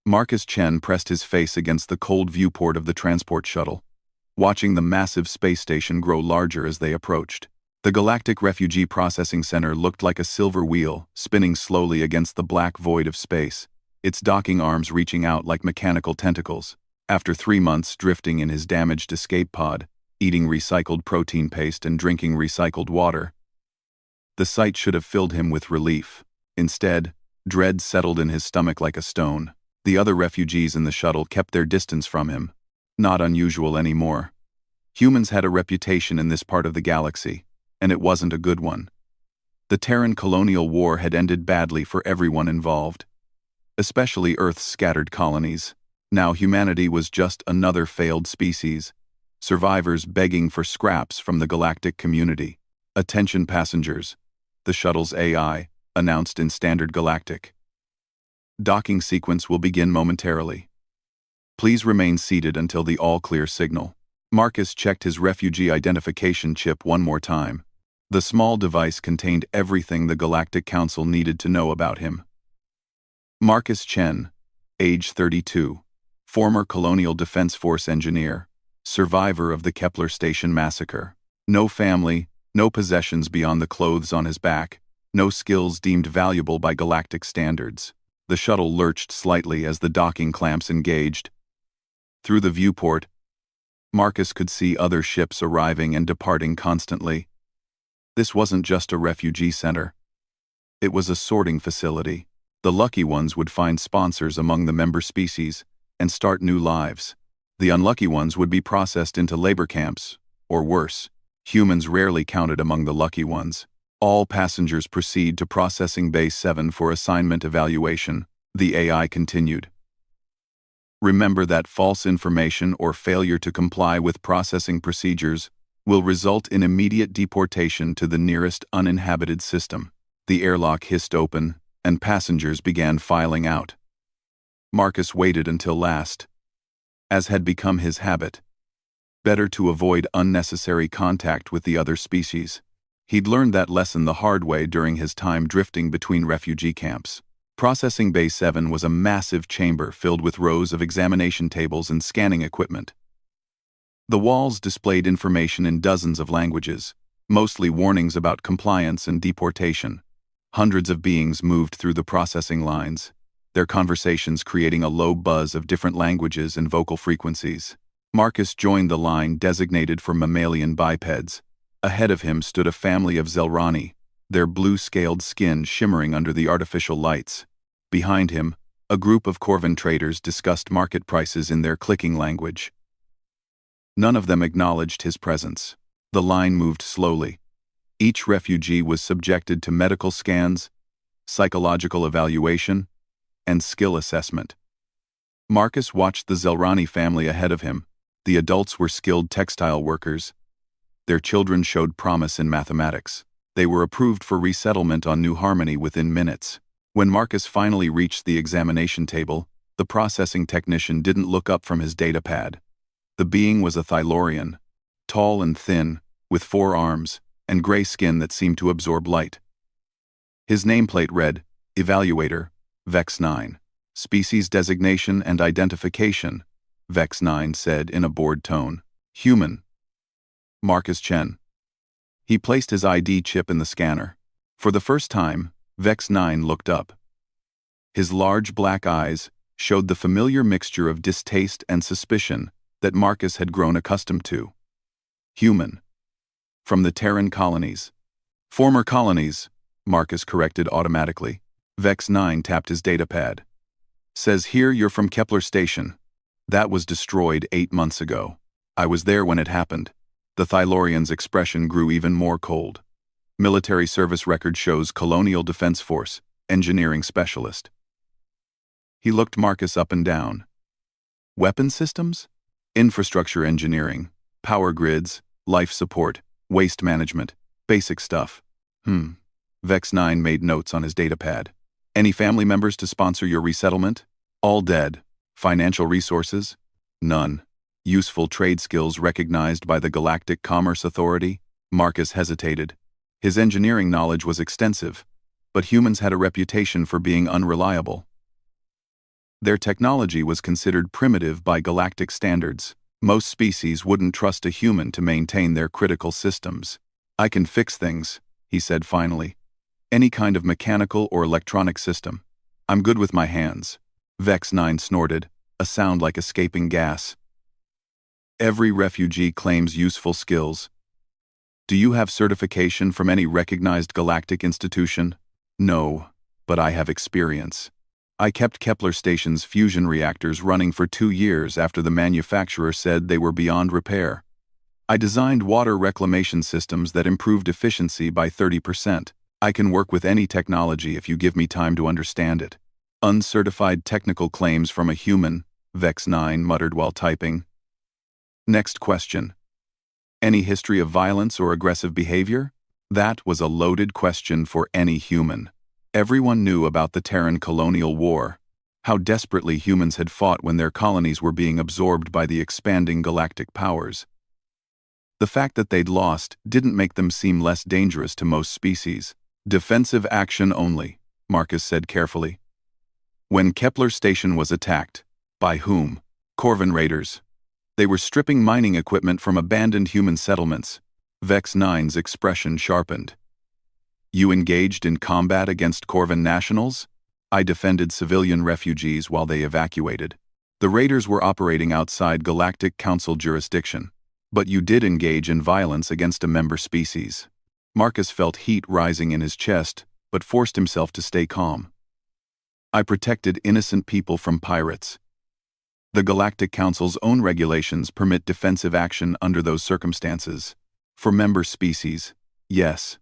Marcus Chen pressed his face against the cold viewport of the transport shuttle, watching the massive space station grow larger as they approached. The Galactic Refugee Processing Center looked like a silver wheel, spinning slowly against the black void of space, its docking arms reaching out like mechanical tentacles. After 3 months drifting in his damaged escape pod, eating recycled protein paste and drinking recycled water, the sight should have filled him with relief. Instead, dread settled in his stomach like a stone. The other refugees in the shuttle kept their distance from him. Not unusual anymore. Humans had a reputation in this part of the galaxy, and it wasn't a good one. The Terran colonial war had ended badly for everyone involved, especially Earth's scattered colonies. Now humanity was just another failed species, survivors begging for scraps from the galactic community. "Attention passengers," the shuttle's AI announced in Standard Galactic. "Docking sequence will begin momentarily. Please remain seated until the all-clear signal." Marcus checked his refugee identification chip one more time. The small device contained everything the Galactic Council needed to know about him. Marcus Chen, age 32, former Colonial Defense Force engineer, survivor of the Kepler Station massacre. No family, no possessions beyond the clothes on his back, no skills deemed valuable by galactic standards. The shuttle lurched slightly as the docking clamps engaged. Through the viewport, Marcus could see other ships arriving and departing constantly. This wasn't just a refugee center. It was a sorting facility. The lucky ones would find sponsors among the member species and start new lives. The unlucky ones would be processed into labor camps, or worse. Humans rarely counted among the lucky ones. "All passengers proceed to Processing Bay 7 for assignment evaluation," the AI continued. "Remember that false information or failure to comply with processing procedures will result in immediate deportation to the nearest uninhabited system." The airlock hissed open, and passengers began filing out. Marcus waited until last, as had become his habit. Better to avoid unnecessary contact with the other species. He'd learned that lesson the hard way during his time drifting between refugee camps. Processing Bay 7 was a massive chamber filled with rows of examination tables and scanning equipment. The walls displayed information in dozens of languages, mostly warnings about compliance and deportation. Hundreds of beings moved through the processing lines, their conversations creating a low buzz of different languages and vocal frequencies. Marcus joined the line designated for mammalian bipeds. Ahead of him stood a family of Zelrani, their blue-scaled skin shimmering under the artificial lights. Behind him, a group of Corvan traders discussed market prices in their clicking language. None of them acknowledged his presence. The line moved slowly. Each refugee was subjected to medical scans, psychological evaluation, and skill assessment. Marcus watched the Zelrani family ahead of him. The adults were skilled textile workers. Their children showed promise in mathematics. They were approved for resettlement on New Harmony within minutes. When Marcus finally reached the examination table, the processing technician didn't look up from his data pad. The being was a Thylorian, tall and thin, with 4 arms, and gray skin that seemed to absorb light. His nameplate read, Evaluator, Vex 9. Species designation and identification, Vex 9 said in a bored tone. Human. Marcus Chen. He placed his ID chip in the scanner. For the first time, Vex 9 looked up. His large black eyes showed the familiar mixture of distaste and suspicion that Marcus had grown accustomed to. Human. From the Terran colonies. Former colonies, Marcus corrected automatically. Vex 9 tapped his datapad. Says here you're from Kepler Station. That was destroyed 8 months ago. I was there when it happened. The Thylorian's expression grew even more cold. Military service record shows Colonial Defense Force, engineering specialist. He looked Marcus up and down. Weapon systems? Infrastructure engineering, power grids, life support, waste management, basic stuff. Vex 9 made notes on his datapad. Any family members to sponsor your resettlement? All dead. Financial resources? None. Useful trade skills recognized by the Galactic Commerce Authority? Marcus hesitated. His engineering knowledge was extensive, but humans had a reputation for being unreliable. Their technology was considered primitive by galactic standards. Most species wouldn't trust a human to maintain their critical systems. "I can fix things," he said finally. "Any kind of mechanical or electronic system. I'm good with my hands." Vex 9 snorted, a sound like escaping gas. "Every refugee claims useful skills. Do you have certification from any recognized galactic institution?" "No, but I have experience. I kept Kepler Station's fusion reactors running for 2 years after the manufacturer said they were beyond repair. I designed water reclamation systems that improved efficiency by 30%. I can work with any technology if you give me time to understand it." "Uncertified technical claims from a human," Vex 9 muttered while typing. Next question. "Any history of violence or aggressive behavior?" That was a loaded question for any human. Everyone knew about the Terran colonial war, how desperately humans had fought when their colonies were being absorbed by the expanding galactic powers. The fact that they'd lost didn't make them seem less dangerous to most species. "Defensive action only," Marcus said carefully. "When Kepler Station was attacked, by whom?" "Corvan raiders. They were stripping mining equipment from abandoned human settlements." Vex 9's expression sharpened. "You engaged in combat against Corvan nationals?" "I defended civilian refugees while they evacuated. The raiders were operating outside Galactic Council jurisdiction. But you did engage in violence against a member species." Marcus felt heat rising in his chest, but forced himself to stay calm. "I protected innocent people from pirates. The Galactic Council's own regulations permit defensive action under those circumstances. For member species, yes."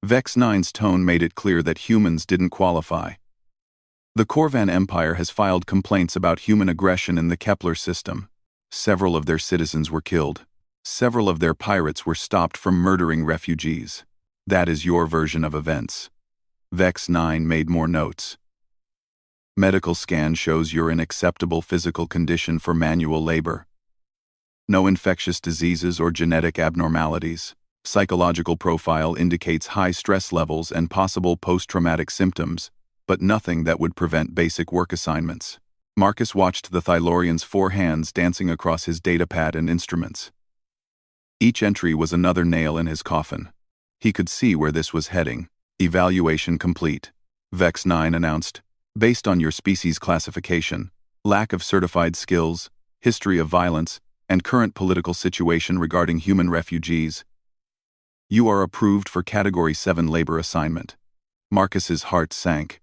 Vex 9's tone made it clear that humans didn't qualify. "The Corvan Empire has filed complaints about human aggression in the Kepler system. Several of their citizens were killed. Several of their pirates were stopped from murdering refugees. That is your version of events." Vex 9 made more notes. "Medical scan shows you're in acceptable physical condition for manual labor. No infectious diseases or genetic abnormalities. Psychological profile indicates high stress levels and possible post-traumatic symptoms, but nothing that would prevent basic work assignments." Marcus watched the Thylorian's 4 hands dancing across his datapad and instruments. Each entry was another nail in his coffin. He could see where this was heading. "Evaluation complete," Vex 9 announced. "Based on your species classification, lack of certified skills, history of violence, and current political situation regarding human refugees, you are approved for Category 7 labor assignment." Marcus's heart sank.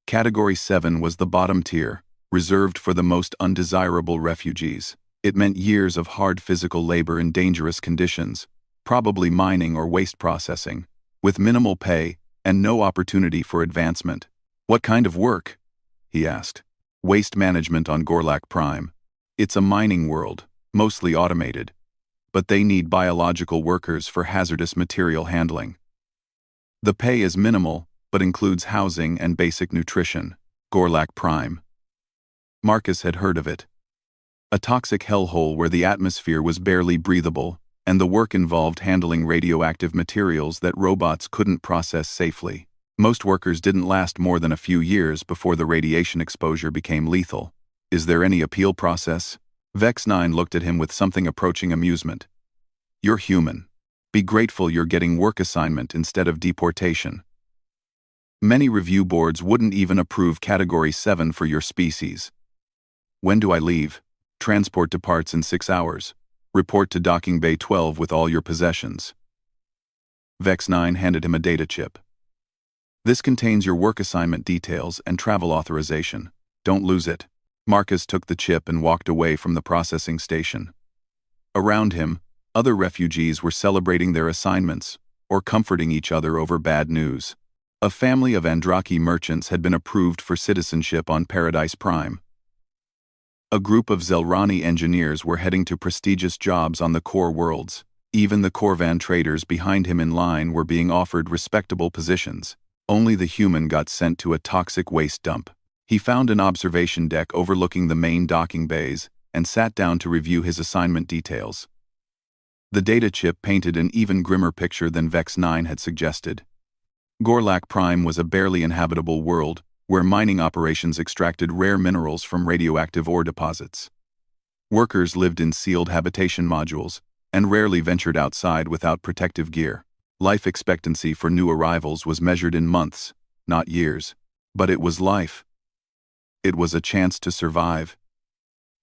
Category 7 was the bottom tier, reserved for the most undesirable refugees. It meant years of hard physical labor in dangerous conditions, probably mining or waste processing, with minimal pay and no opportunity for advancement. "What kind of work?" he asked. "Waste management on Gorlak Prime. It's a mining world, mostly automated, but they need biological workers for hazardous material handling. The pay is minimal, but includes housing and basic nutrition." Gorlak Prime. Marcus had heard of it. A toxic hellhole where the atmosphere was barely breathable, and the work involved handling radioactive materials that robots couldn't process safely. Most workers didn't last more than a few years before the radiation exposure became lethal. "Is there any appeal process?" Vex 9 looked at him with something approaching amusement. "You're human. Be grateful you're getting work assignment instead of deportation. Many review boards wouldn't even approve Category 7 for your species." "When do I leave?" "Transport departs in 6 hours. Report to Docking Bay 12 with all your possessions." Vex 9 handed him a data chip. "This contains your work assignment details and travel authorization. Don't lose it." Marcus took the chip and walked away from the processing station. Around him, other refugees were celebrating their assignments or comforting each other over bad news. A family of Andraki merchants had been approved for citizenship on Paradise Prime. A group of Zelrani engineers were heading to prestigious jobs on the core worlds. Even the Corvan traders behind him in line were being offered respectable positions. Only the human got sent to a toxic waste dump. He found an observation deck overlooking the main docking bays and sat down to review his assignment details. The data chip painted an even grimmer picture than Vex 9 had suggested. Gorlak Prime was a barely inhabitable world, where mining operations extracted rare minerals from radioactive ore deposits. Workers lived in sealed habitation modules and rarely ventured outside without protective gear. Life expectancy for new arrivals was measured in months, not years. But it was life. It was a chance to survive.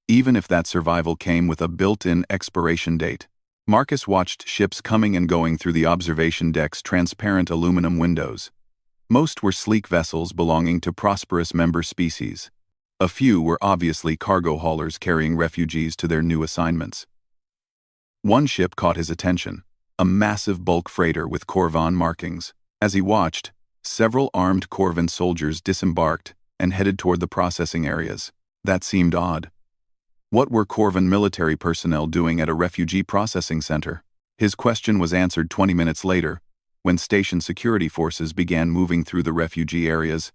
Even if that survival came with a built-in expiration date. Marcus watched ships coming and going through the observation deck's transparent aluminum windows. Most were sleek vessels belonging to prosperous member species. A few were obviously cargo haulers carrying refugees to their new assignments. One ship caught his attention, a massive bulk freighter with Corvan markings. As he watched, several armed Corvan soldiers disembarked and headed toward the processing areas. That seemed odd. What were Corvan military personnel doing at a refugee processing center? His question was answered 20 minutes later, when station security forces began moving through the refugee areas,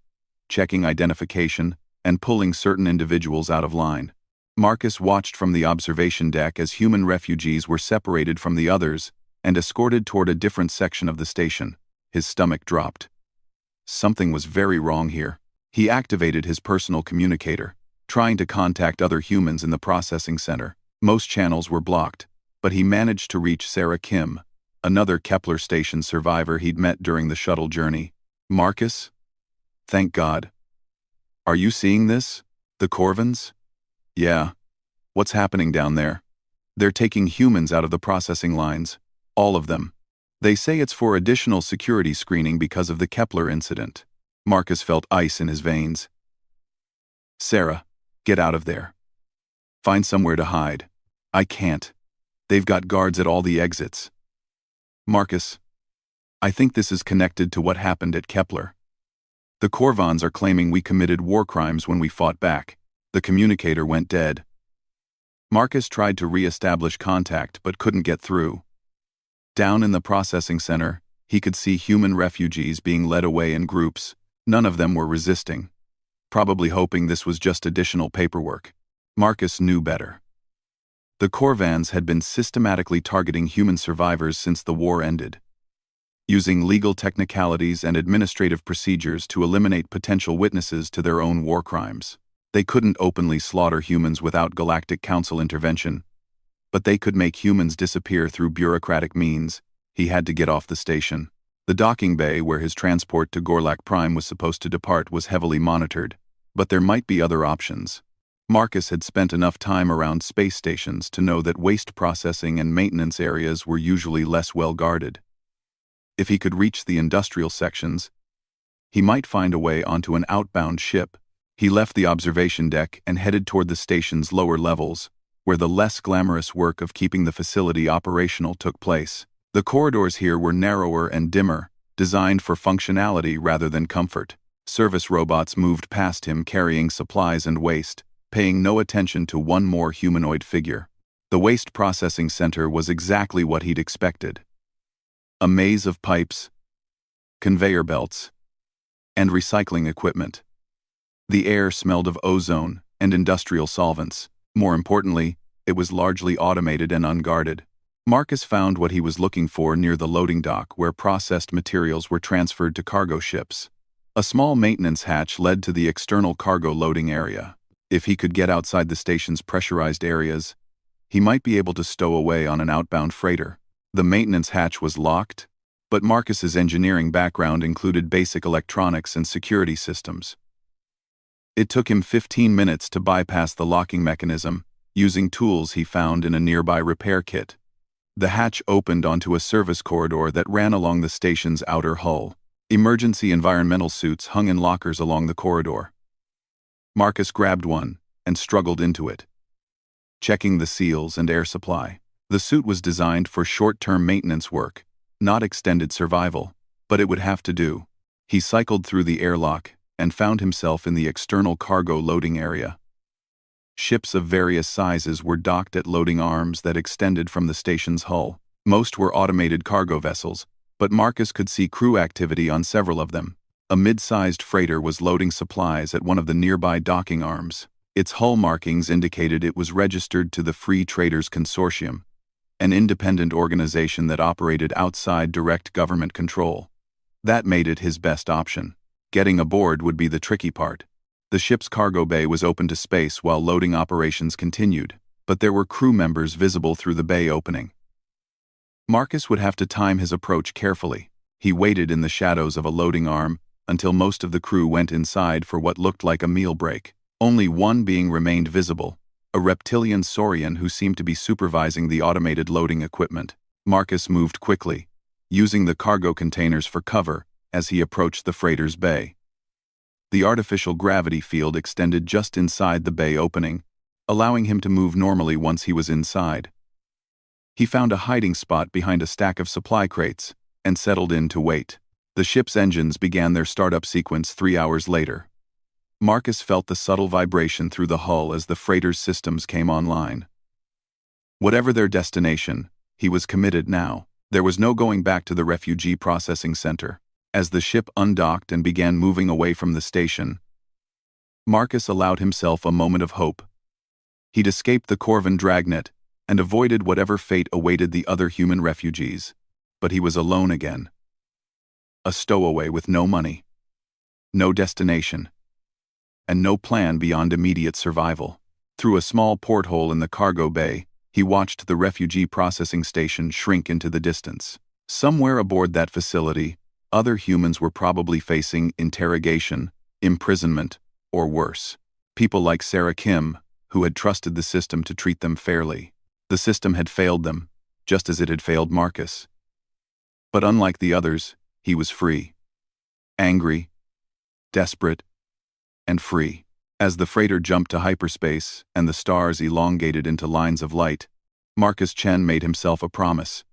checking identification, and pulling certain individuals out of line. Marcus watched from the observation deck as human refugees were separated from the others and escorted toward a different section of the station. His stomach dropped. Something was very wrong here. He activated his personal communicator, trying to contact other humans in the processing center. Most channels were blocked, but he managed to reach Sarah Kim, another Kepler station survivor he'd met during the shuttle journey. Marcus? Thank God. Are you seeing this? The Corvans? Yeah. What's happening down there? They're taking humans out of the processing lines. All of them. They say it's for additional security screening because of the Kepler incident. Marcus felt ice in his veins. Sarah, get out of there. Find somewhere to hide. I can't. They've got guards at all the exits. Marcus, I think this is connected to what happened at Kepler. The Corvans are claiming we committed war crimes when we fought back. The communicator went dead. Marcus tried to re-establish contact but couldn't get through. Down in the processing center, he could see human refugees being led away in groups. None of them were resisting, probably hoping this was just additional paperwork. Marcus knew better. The Corvans had been systematically targeting human survivors since the war ended, using legal technicalities and administrative procedures to eliminate potential witnesses to their own war crimes. They couldn't openly slaughter humans without Galactic Council intervention, but they could make humans disappear through bureaucratic means. He had to get off the station. The docking bay where his transport to Gorlak Prime was supposed to depart was heavily monitored, but there might be other options. Marcus had spent enough time around space stations to know that waste processing and maintenance areas were usually less well guarded. If he could reach the industrial sections, he might find a way onto an outbound ship. He left the observation deck and headed toward the station's lower levels, where the less glamorous work of keeping the facility operational took place. The corridors here were narrower and dimmer, designed for functionality rather than comfort. Service robots moved past him carrying supplies and waste, paying no attention to one more humanoid figure. The waste processing center was exactly what he'd expected. A maze of pipes, conveyor belts, and recycling equipment. The air smelled of ozone and industrial solvents. More importantly, it was largely automated and unguarded. Marcus found what he was looking for near the loading dock where processed materials were transferred to cargo ships. A small maintenance hatch led to the external cargo loading area. If he could get outside the station's pressurized areas, he might be able to stow away on an outbound freighter. The maintenance hatch was locked, but Marcus's engineering background included basic electronics and security systems. It took him 15 minutes to bypass the locking mechanism, using tools he found in a nearby repair kit. The hatch opened onto a service corridor that ran along the station's outer hull. Emergency environmental suits hung in lockers along the corridor. Marcus grabbed one and struggled into it, checking the seals and air supply. The suit was designed for short-term maintenance work, not extended survival, but it would have to do. He cycled through the airlock and found himself in the external cargo loading area. Ships of various sizes were docked at loading arms that extended from the station's hull. Most were automated cargo vessels, but Marcus could see crew activity on several of them. A mid-sized freighter was loading supplies at one of the nearby docking arms. Its hull markings indicated it was registered to the Free Traders Consortium, an independent organization that operated outside direct government control. That made it his best option. Getting aboard would be the tricky part. The ship's cargo bay was open to space while loading operations continued, but there were crew members visible through the bay opening. Marcus would have to time his approach carefully. He waited in the shadows of a loading arm until most of the crew went inside for what looked like a meal break. Only one being remained visible, a reptilian saurian who seemed to be supervising the automated loading equipment. Marcus moved quickly, using the cargo containers for cover as he approached the freighter's bay. The artificial gravity field extended just inside the bay opening, allowing him to move normally once he was inside. He found a hiding spot behind a stack of supply crates and settled in to wait. The ship's engines began their startup sequence 3 hours later. Marcus felt the subtle vibration through the hull as the freighter's systems came online. Whatever their destination, he was committed now. There was no going back to the refugee processing center. As the ship undocked and began moving away from the station, Marcus allowed himself a moment of hope. He'd escaped the Corvin dragnet and avoided whatever fate awaited the other human refugees, but he was alone again. A stowaway with no money, no destination, and no plan beyond immediate survival. Through a small porthole in the cargo bay, he watched the refugee processing station shrink into the distance. Somewhere aboard that facility, other humans were probably facing interrogation, imprisonment, or worse. People like Sarah Kim, who had trusted the system to treat them fairly. The system had failed them, just as it had failed Marcus. But unlike the others, he was free. Angry, desperate, and free. As the freighter jumped to hyperspace and the stars elongated into lines of light, Marcus Chen made himself a promise.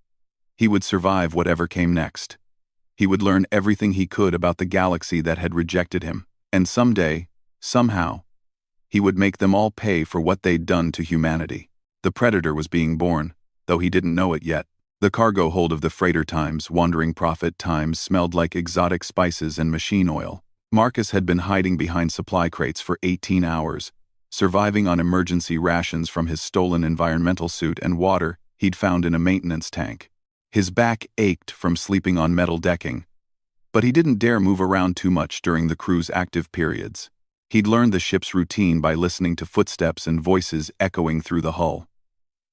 He would survive whatever came next. He would learn everything he could about the galaxy that had rejected him, and someday, somehow, he would make them all pay for what they'd done to humanity. The Predator was being born, though he didn't know it yet. The cargo hold of the freighter times, wandering prophet times, smelled like exotic spices and machine oil. Marcus had been hiding behind supply crates for 18 hours, surviving on emergency rations from his stolen environmental suit and water he'd found in a maintenance tank. His back ached from sleeping on metal decking, but he didn't dare move around too much during the crew's active periods. He'd learned the ship's routine by listening to footsteps and voices echoing through the hull.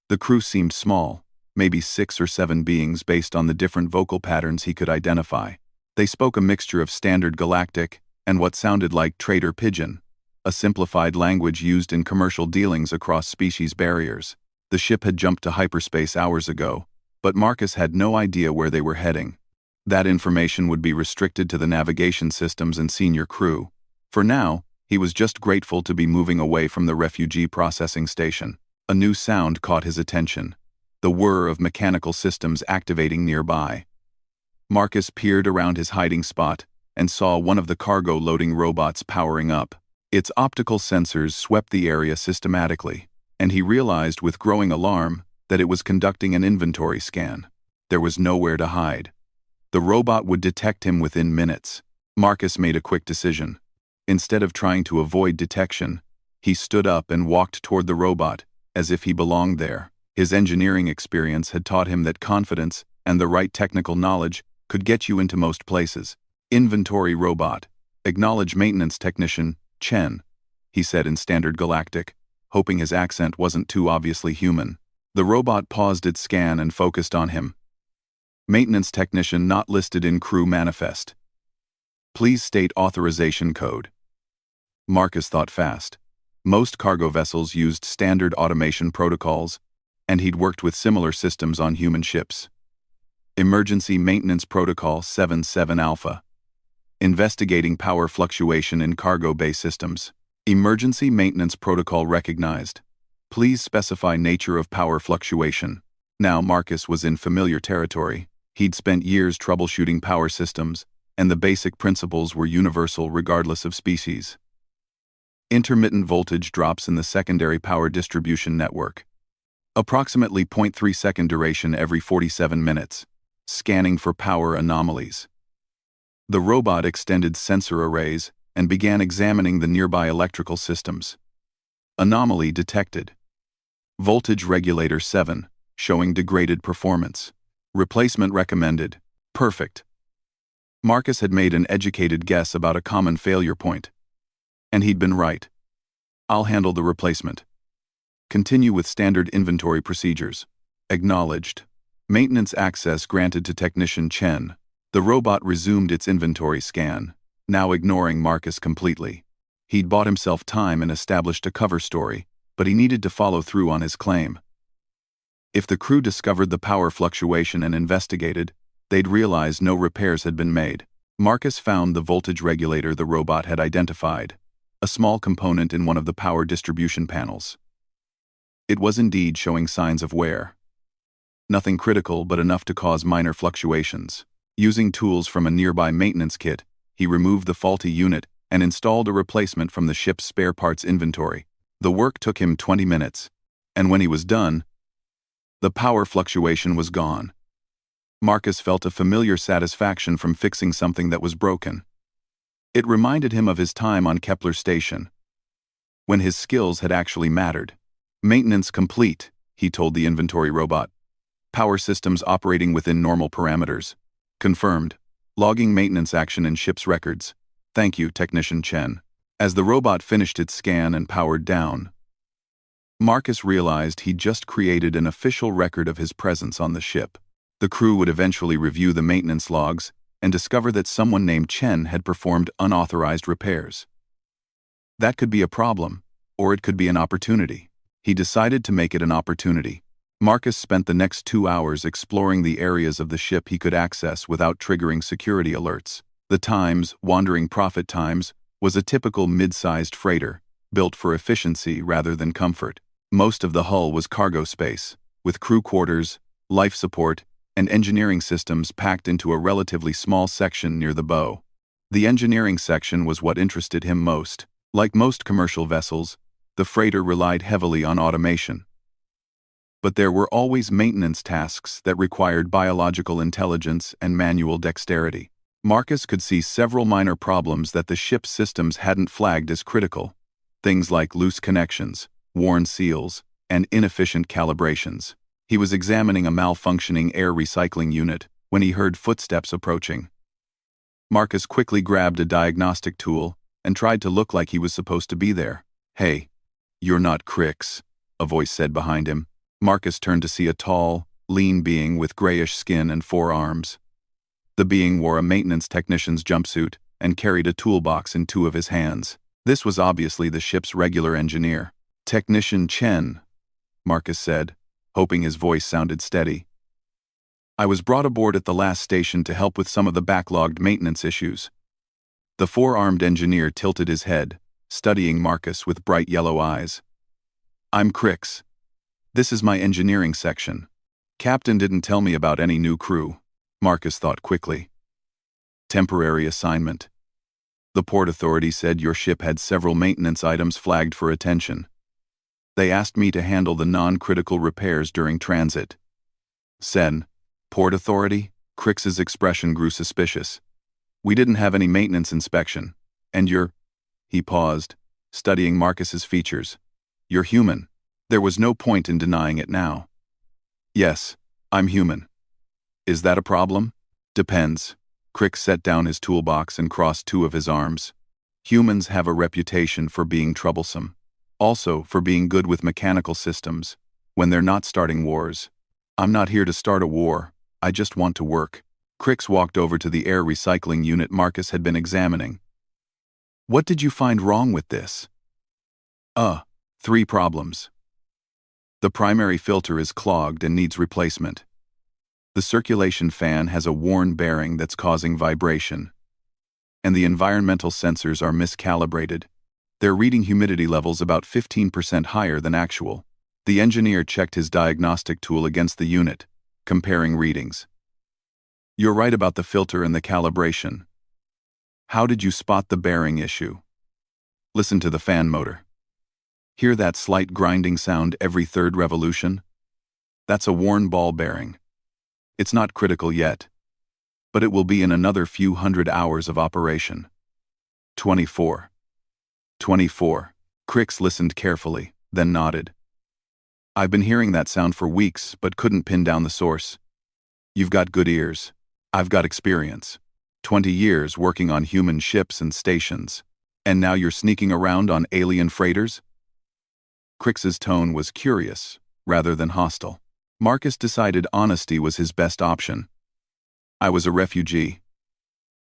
The crew seemed small, maybe 6 or 7 beings based on the different vocal patterns he could identify. They spoke a mixture of standard galactic and what sounded like trader pidgin, a simplified language used in commercial dealings across species barriers. The ship had jumped to hyperspace hours ago, but Marcus had no idea where they were heading. That information would be restricted to the navigation systems and senior crew. For now, he was just grateful to be moving away from the refugee processing station. A new sound caught his attention, the whir of mechanical systems activating nearby. Marcus peered around his hiding spot and saw one of the cargo loading robots powering up. Its optical sensors swept the area systematically, and he realized with growing alarm that it was conducting an inventory scan. There was nowhere to hide. The robot would detect him within minutes. Marcus made a quick decision. Instead of trying to avoid detection, he stood up and walked toward the robot, as if he belonged there. His engineering experience had taught him that confidence and the right technical knowledge could get you into most places. Inventory robot. Acknowledge maintenance technician, Chen, he said in standard galactic, hoping his accent wasn't too obviously human. The robot paused its scan and focused on him. Maintenance technician not listed in crew manifest. Please state authorization code. Marcus thought fast. Most cargo vessels used standard automation protocols, and he'd worked with similar systems on human ships. Emergency Maintenance Protocol 77 Alpha. Investigating power fluctuation in cargo bay systems. Emergency Maintenance Protocol recognized. Please specify nature of power fluctuation. Now Marcus was in familiar territory. He'd spent years troubleshooting power systems, and the basic principles were universal regardless of species. Intermittent voltage drops in the secondary power distribution network. Approximately 0.3 second duration every 47 minutes. Scanning for power anomalies. The robot extended sensor arrays and began examining the nearby electrical systems. Anomaly detected. Voltage regulator 7, showing degraded performance. Replacement recommended. Perfect. Marcus had made an educated guess about a common failure point. And he'd been right. I'll handle the replacement. Continue with standard inventory procedures. Acknowledged. Maintenance access granted to Technician Chen. The robot resumed its inventory scan, now ignoring Marcus completely. He'd bought himself time and established a cover story, but he needed to follow through on his claim. If the crew discovered the power fluctuation and investigated, they'd realize no repairs had been made. Marcus found the voltage regulator the robot had identified, a small component in one of the power distribution panels. It was indeed showing signs of wear. Nothing critical, but enough to cause minor fluctuations. Using tools from a nearby maintenance kit, he removed the faulty unit and installed a replacement from the ship's spare parts inventory. The work took him 20 minutes, and when he was done, the power fluctuation was gone. Marcus felt a familiar satisfaction from fixing something that was broken. It reminded him of his time on Kepler Station, when his skills had actually mattered. Maintenance complete, he told the inventory robot. Power systems operating within normal parameters. Confirmed. Logging maintenance action in ship's records. Thank you, Technician Chen. As the robot finished its scan and powered down, Marcus realized he'd just created an official record of his presence on the ship. The crew would eventually review the maintenance logs and discover that someone named Chen had performed unauthorized repairs. That could be a problem, or it could be an opportunity. He decided to make it an opportunity. Marcus spent the next 2 hours exploring the areas of the ship he could access without triggering security alerts. The Times, Wandering Prophet Times, was a typical mid-sized freighter, built for efficiency rather than comfort. Most of the hull was cargo space, with crew quarters, life support, and engineering systems packed into a relatively small section near the bow. The engineering section was what interested him most. Like most commercial vessels, the freighter relied heavily on automation. But there were always maintenance tasks that required biological intelligence and manual dexterity. Marcus could see several minor problems that the ship's systems hadn't flagged as critical. Things like loose connections, worn seals, and inefficient calibrations. He was examining a malfunctioning air recycling unit when he heard footsteps approaching. Marcus quickly grabbed a diagnostic tool and tried to look like he was supposed to be there. "Hey, you're not Crix," a voice said behind him. Marcus turned to see a tall, lean being with grayish skin and 4 arms. The being wore a maintenance technician's jumpsuit and carried a toolbox in 2 of his hands. This was obviously the ship's regular engineer. "Technician Chen," Marcus said, hoping his voice sounded steady. "I was brought aboard at the last station to help with some of the backlogged maintenance issues." The 4-armed engineer tilted his head, studying Marcus with bright yellow eyes. "I'm Crix. This is my engineering section. Captain didn't tell me about any new crew," Marcus thought quickly. "Temporary assignment. The port authority said your ship had several maintenance items flagged for attention. They asked me to handle the non-critical repairs during transit." "Sen, port authority?" Crix's expression grew suspicious. "We didn't have any maintenance inspection. And you're..." He paused, studying Marcus's features. "You're human." There was no point in denying it now. "Yes, I'm human." "Is that a problem?" "Depends." Crix set down his toolbox and crossed 2 of his arms. "Humans have a reputation for being troublesome. Also for being good with mechanical systems, when they're not starting wars. I'm not here to start a war, I just want to work." Crix walked over to the air recycling unit Marcus had been examining. "What did you find wrong with this?" 3 problems. The primary filter is clogged and needs replacement. The circulation fan has a worn bearing that's causing vibration. And the environmental sensors are miscalibrated. They're reading humidity levels about 15% higher than actual. The engineer checked his diagnostic tool against the unit, comparing readings. "You're right about the filter and the calibration. How did you spot the bearing issue?" "Listen to the fan motor. Hear that slight grinding sound every 3rd revolution? That's a worn ball bearing. It's not critical yet, but it will be in another few hundred hours of operation." 24. Crix listened carefully, then nodded. "I've been hearing that sound for weeks, but couldn't pin down the source. You've got good ears. I've got experience." 20 years working on human ships and stations. And now you're sneaking around on alien freighters? Crix's tone was curious, rather than hostile. Marcus decided honesty was his best option. I was a refugee.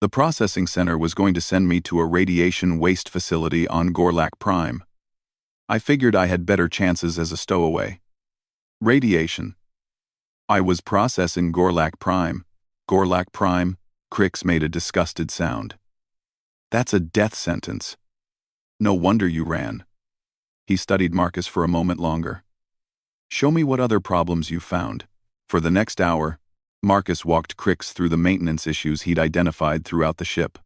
The processing center was going to send me to a radiation waste facility on Gorlak Prime. I figured I had better chances as a stowaway. Radiation. I was processing Gorlak Prime. Gorlak Prime? Crix made a disgusted sound. That's a death sentence. No wonder you ran. He studied Marcus for a moment longer. Show me what other problems you found. For the next hour, Marcus walked Crix through the maintenance issues he'd identified throughout the ship.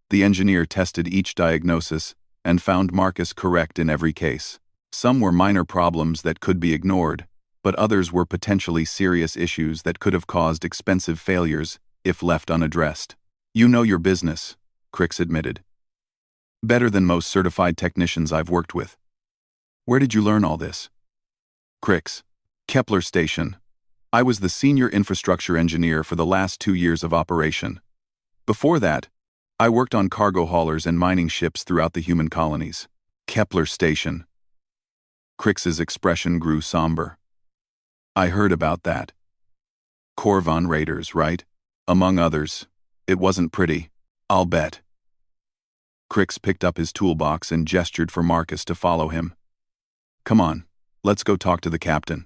The engineer tested each diagnosis and found Marcus correct in every case. Some were minor problems that could be ignored, but others were potentially serious issues that could have caused expensive failures if left unaddressed. You know your business, Crix admitted. Better than most certified technicians I've worked with. Where did you learn all this? Crix. Kepler Station. I was the senior infrastructure engineer for the last 2 years of operation. Before that, I worked on cargo haulers and mining ships throughout the human colonies. Kepler Station. Crix's expression grew somber. I heard about that. Corvan raiders, right? Among others. It wasn't pretty, I'll bet. Crix picked up his toolbox and gestured for Marcus to follow him. Come on, let's go talk to the captain.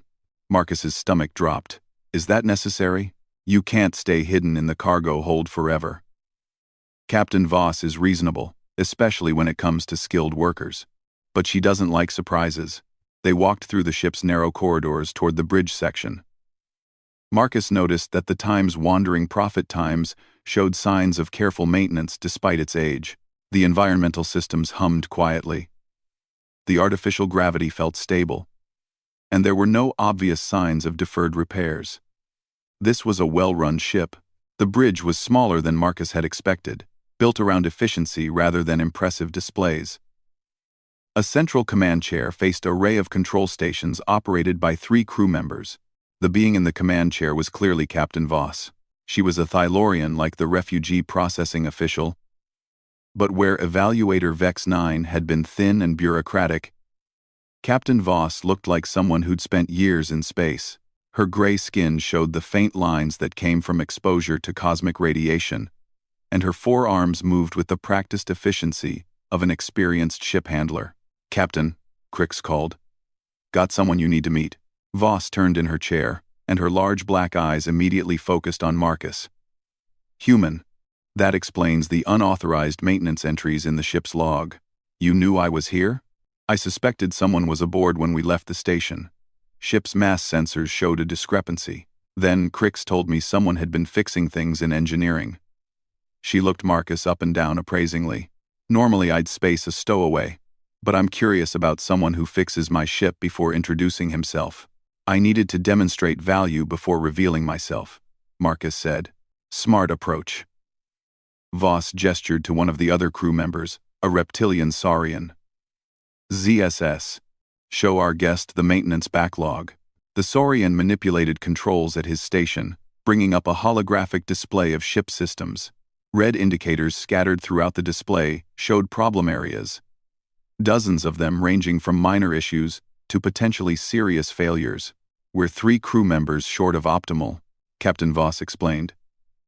Marcus's stomach dropped. Is that necessary? You can't stay hidden in the cargo hold forever. Captain Voss is reasonable, especially when it comes to skilled workers. But she doesn't like surprises. They walked through the ship's narrow corridors toward the bridge section. Marcus noticed that the Time's wandering prophet Times showed signs of careful maintenance despite its age. The environmental systems hummed quietly. The artificial gravity felt stable, and there were no obvious signs of deferred repairs. This was a well-run ship. The bridge was smaller than Marcus had expected, built around efficiency rather than impressive displays. A central command chair faced an array of control stations operated by 3 crew members. The being in the command chair was clearly Captain Voss. She was a Thylorian like the refugee processing official, but where Evaluator Vex 9 had been thin and bureaucratic, Captain Voss looked like someone who'd spent years in space. Her gray skin showed the faint lines that came from exposure to cosmic radiation, and her forearms moved with the practiced efficiency of an experienced ship handler. Captain, Crix called. Got someone you need to meet. Voss turned in her chair, and her large black eyes immediately focused on Marcus. Human. That explains the unauthorized maintenance entries in the ship's log. You knew I was here? I suspected someone was aboard when we left the station. Ship's mass sensors showed a discrepancy. Then Crix told me someone had been fixing things in engineering. She looked Marcus up and down appraisingly. Normally I'd space a stowaway, but I'm curious about someone who fixes my ship before introducing himself. I needed to demonstrate value before revealing myself, Marcus said. Smart approach. Voss gestured to one of the other crew members, a reptilian saurian. ZSS. Show our guest the maintenance backlog. The saurian manipulated controls at his station, bringing up a holographic display of ship systems. Red indicators scattered throughout the display showed problem areas. Dozens of them ranging from minor issues to potentially serious failures. We're 3 crew members short of optimal, Captain Voss explained.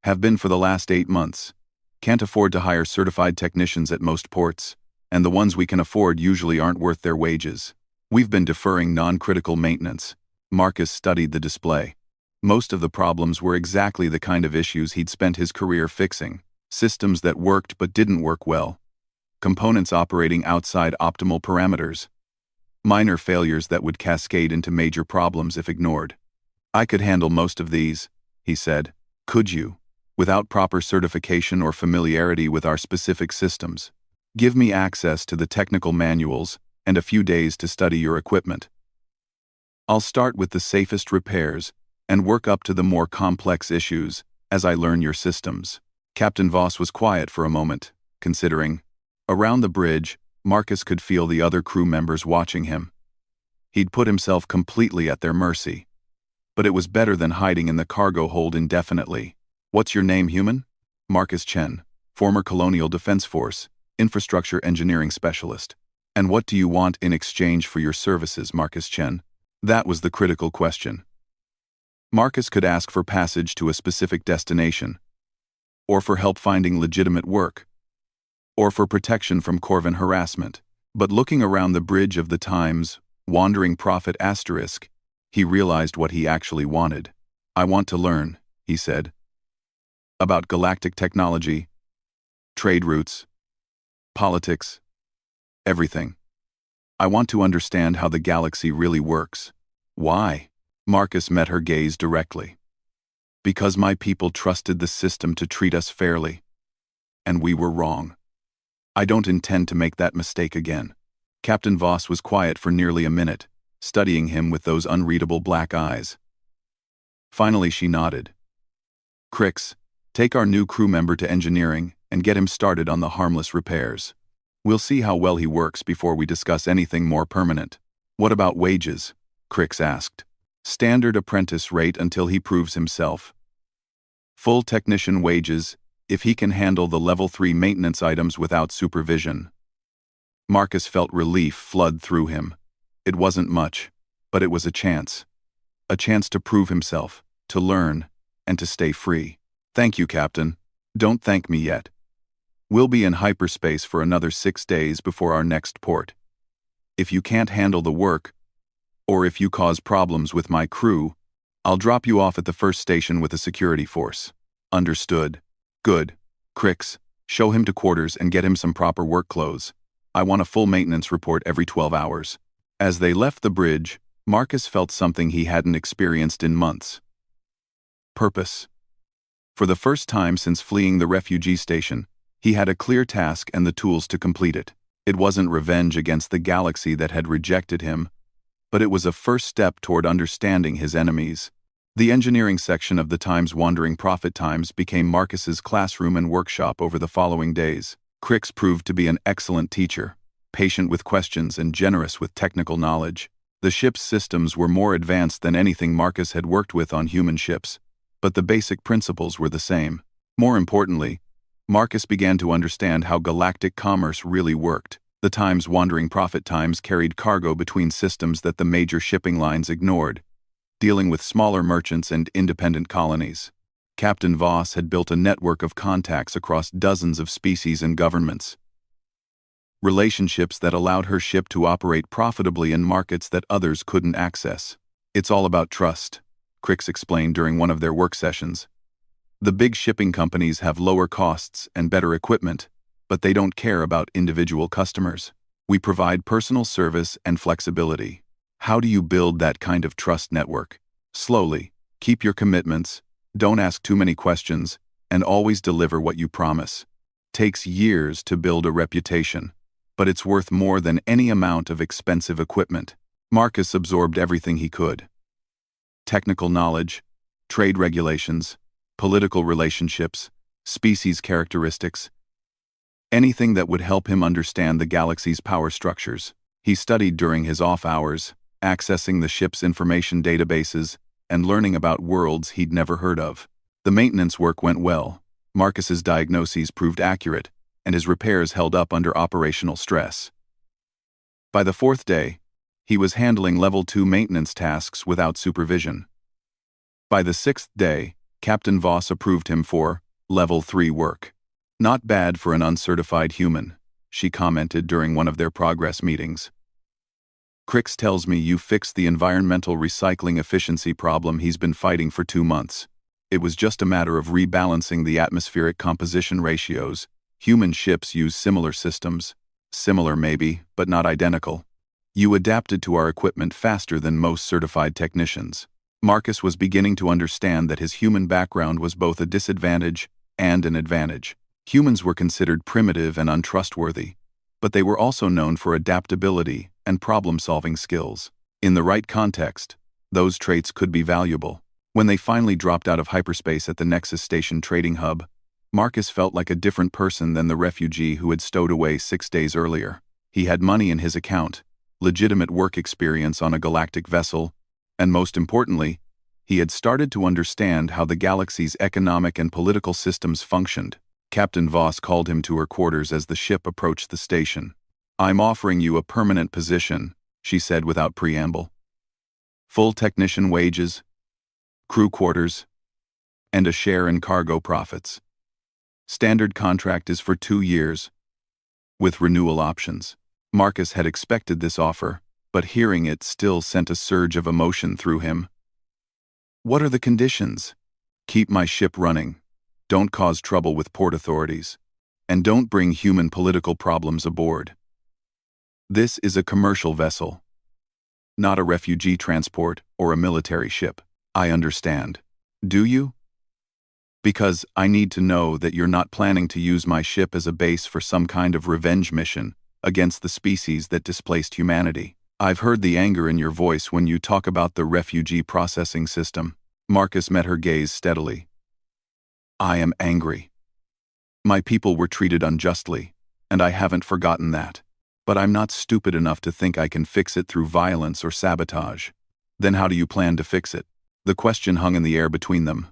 Have been for the last 8 months. Can't afford to hire certified technicians at most ports, and the ones we can afford usually aren't worth their wages. We've been deferring non-critical maintenance. Marcus studied the display. Most of the problems were exactly the kind of issues he'd spent his career fixing. Systems that worked but didn't work well. Components operating outside optimal parameters. Minor failures that would cascade into major problems if ignored. I could handle most of these, he said. Could you? Without proper certification or familiarity with our specific systems. Give me access to the technical manuals and a few days to study your equipment. I'll start with the safest repairs and work up to the more complex issues as I learn your systems. Captain Voss was quiet for a moment, considering. Around the bridge, Marcus could feel the other crew members watching him. He'd put himself completely at their mercy. But it was better than hiding in the cargo hold indefinitely. What's your name, human? Marcus Chen, former Colonial Defense Force, infrastructure engineering specialist. And what do you want in exchange for your services, Marcus Chen? That was the critical question. Marcus could ask for passage to a specific destination, or for help finding legitimate work, or for protection from Corvin harassment. But looking around the bridge of the Times, wandering prophet asterisk, he realized what he actually wanted. I want to learn, he said, about galactic technology, trade routes, politics, everything. I want to understand how the galaxy really works. Why? Marcus met her gaze directly. Because my people trusted the system to treat us fairly. And we were wrong. I don't intend to make that mistake again. Captain Voss was quiet for nearly a minute, studying him with those unreadable black eyes. Finally she nodded. Crix, take our new crew member to engineering and get him started on the harmless repairs. We'll see how well he works before we discuss anything more permanent. What about wages? Crix asked. Standard apprentice rate until he proves himself. Full technician wages, if he can handle the level 3 maintenance items without supervision. Marcus felt relief flood through him. It wasn't much, but it was a chance. A chance to prove himself, to learn, and to stay free. Thank you, Captain. Don't thank me yet. We'll be in hyperspace for another 6 days before our next port. If you can't handle the work, or if you cause problems with my crew, I'll drop you off at the first station with a security force. Understood. Good. Crix, show him to quarters and get him some proper work clothes. I want a full maintenance report every 12 hours. As they left the bridge, Marcus felt something he hadn't experienced in months. Purpose. For the first time since fleeing the refugee station, he had a clear task and the tools to complete it. It wasn't revenge against the galaxy that had rejected him, but it was a first step toward understanding his enemies. The engineering section of the Times Wandering Prophet Times became Marcus's classroom and workshop over the following days. Crix proved to be an excellent teacher, patient with questions and generous with technical knowledge. The ship's systems were more advanced than anything Marcus had worked with on human ships, but the basic principles were the same. More importantly, Marcus began to understand how galactic commerce really worked. The Times Wandering Prophet Times carried cargo between systems that the major shipping lines ignored, dealing with smaller merchants and independent colonies. Captain Voss had built a network of contacts across dozens of species and governments. Relationships that allowed her ship to operate profitably in markets that others couldn't access. It's all about trust, Crix explained during one of their work sessions. The big shipping companies have lower costs and better equipment, but they don't care about individual customers. We provide personal service and flexibility. How do you build that kind of trust network? Slowly, keep your commitments, don't ask too many questions, and always deliver what you promise. Takes years to build a reputation, but it's worth more than any amount of expensive equipment. Marcus absorbed everything he could. Technical knowledge, trade regulations, political relationships, species characteristics, anything that would help him understand the galaxy's power structures. He studied during his off hours, accessing the ship's information databases and learning about worlds he'd never heard of. The maintenance work went well. Marcus's diagnoses proved accurate, and his repairs held up under operational stress. By the 4th day, he was handling Level 2 maintenance tasks without supervision. By the 6th day, Captain Voss approved him for Level 3 work. Not bad for an uncertified human, she commented during one of their progress meetings. Crix tells me you fixed the environmental recycling efficiency problem he's been fighting for 2 months. It was just a matter of rebalancing the atmospheric composition ratios. Human ships use similar systems. Similar maybe, but not identical. You adapted to our equipment faster than most certified technicians. Marcus was beginning to understand that his human background was both a disadvantage and an advantage. Humans were considered primitive and untrustworthy, but they were also known for adaptability and problem-solving skills. In the right context, those traits could be valuable. When they finally dropped out of hyperspace at the Nexus Station trading hub, Marcus felt like a different person than the refugee who had stowed away 6 days earlier. He had money in his account, legitimate work experience on a galactic vessel, and most importantly, he had started to understand how the galaxy's economic and political systems functioned. Captain Voss called him to her quarters as the ship approached the station. "I'm offering you a permanent position," she said without preamble. "Full technician wages, crew quarters, and a share in cargo profits. Standard contract is for 2 years, with renewal options." Marcus had expected this offer, but hearing it still sent a surge of emotion through him. "What are the conditions?" "Keep my ship running. Don't cause trouble with port authorities. And don't bring human political problems aboard. This is a commercial vessel, not a refugee transport or a military ship." "I understand. Do you?" "Because I need to know that you're not planning to use my ship as a base for some kind of revenge mission against the species that displaced humanity. I've heard the anger in your voice when you talk about the refugee processing system." Marcus met her gaze steadily. "I am angry. My people were treated unjustly, and I haven't forgotten that. But I'm not stupid enough to think I can fix it through violence or sabotage." "Then how do you plan to fix it?" The question hung in the air between them.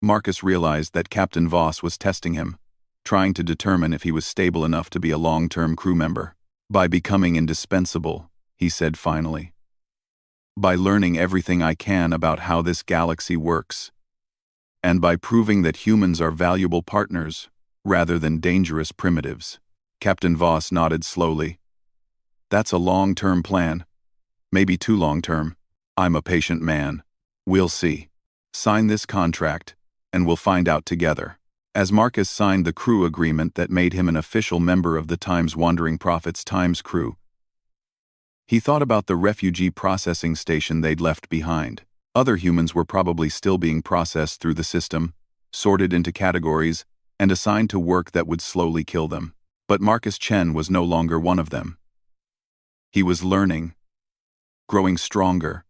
Marcus realized that Captain Voss was testing him, trying to determine if he was stable enough to be a long-term crew member. "By becoming indispensable," he said finally. "By learning everything I can about how this galaxy works. And by proving that humans are valuable partners, rather than dangerous primitives." Captain Voss nodded slowly. "That's a long-term plan. Maybe too long-term. I'm a patient man. We'll see. Sign this contract, and we'll find out together." As Marcus signed the crew agreement that made him an official member of the Times Wandering Prophets Times crew, he thought about the refugee processing station they'd left behind. Other humans were probably still being processed through the system, sorted into categories, and assigned to work that would slowly kill them. But Marcus Chen was no longer one of them. He was learning, growing stronger,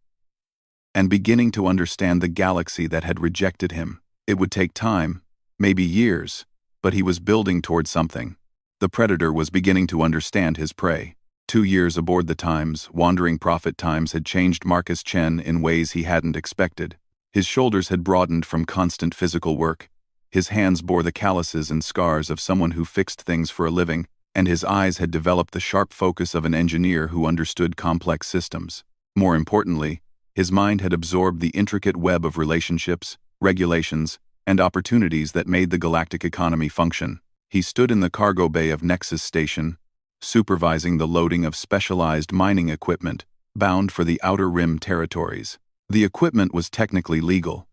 and beginning to understand the galaxy that had rejected him. It would take time, maybe years, but he was building toward something. The predator was beginning to understand his prey. 2 years aboard the Times, Wandering Prophet Times had changed Marcus Chen in ways he hadn't expected. His shoulders had broadened from constant physical work, his hands bore the calluses and scars of someone who fixed things for a living, and his eyes had developed the sharp focus of an engineer who understood complex systems. More importantly, his mind had absorbed the intricate web of relationships, regulations, and opportunities that made the galactic economy function. He stood in the cargo bay of Nexus Station, supervising the loading of specialized mining equipment bound for the Outer Rim territories. The equipment was technically legal,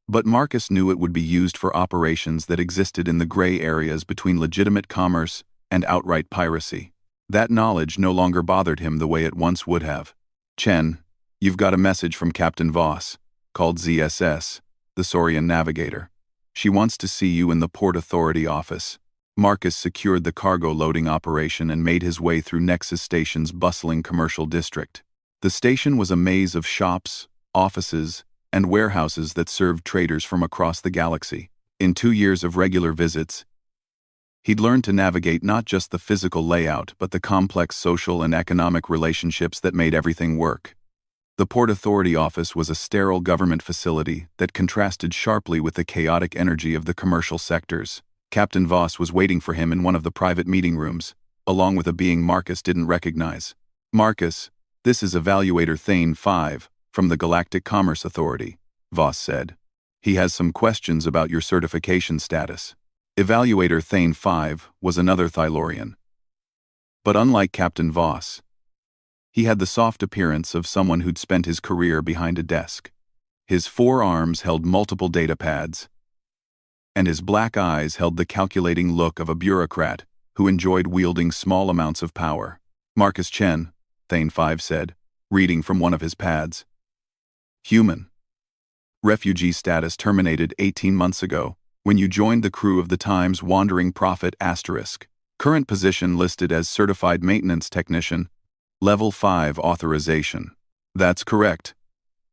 but Marcus knew it would be used for operations that existed in the gray areas between legitimate commerce and outright piracy. That knowledge no longer bothered him the way it once would have. "Chen, you've got a message from Captain Voss," called ZSS, the Saurian navigator. "She wants to see you in the Port Authority office." Marcus secured the cargo loading operation and made his way through Nexus Station's bustling commercial district. The station was a maze of shops, offices, and warehouses that served traders from across the galaxy. In 2 years of regular visits, he'd learned to navigate not just the physical layout but the complex social and economic relationships that made everything work. The Port Authority office was a sterile government facility that contrasted sharply with the chaotic energy of the commercial sectors. Captain Voss was waiting for him in one of the private meeting rooms, along with a being Marcus didn't recognize. "Marcus, this is Evaluator Thane 5, from the Galactic Commerce Authority," Voss said. "He has some questions about your certification status." Evaluator Thane 5 was another Thylorian. But unlike Captain Voss, he had the soft appearance of someone who'd spent his career behind a desk. His 4 arms held multiple data pads, and his black eyes held the calculating look of a bureaucrat who enjoyed wielding small amounts of power. "Marcus Chen," Thane 5 said, reading from one of his pads. "Human. Refugee status terminated 18 months ago, when you joined the crew of the Times Wandering Prophet **. Current position listed as Certified Maintenance Technician, Level 5 authorization." "That's correct,"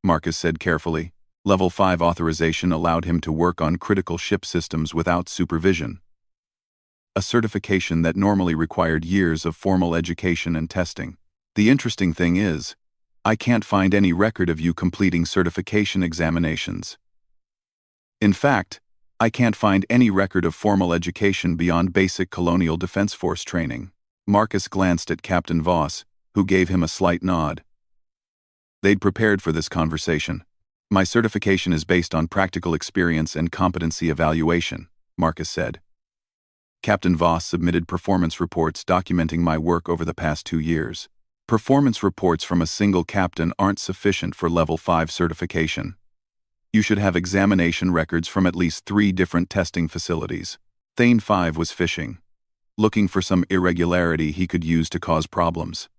Marcus said carefully. Level 5 authorization allowed him to work on critical ship systems without supervision, a certification that normally required years of formal education and testing. "The interesting thing is, I can't find any record of you completing certification examinations. In fact, I can't find any record of formal education beyond basic Colonial Defense Force training. Marcus glanced at Captain Voss, who gave him a slight nod. They'd prepared for this conversation. My certification is based on practical experience and competency evaluation, Marcus said. Captain Voss submitted performance reports documenting my work over the past 2 years. Performance reports from a single captain aren't sufficient for Level 5 certification. You should have examination records from at least 3 different testing facilities. Thane 5 was fishing, looking for some irregularity he could use to cause problems.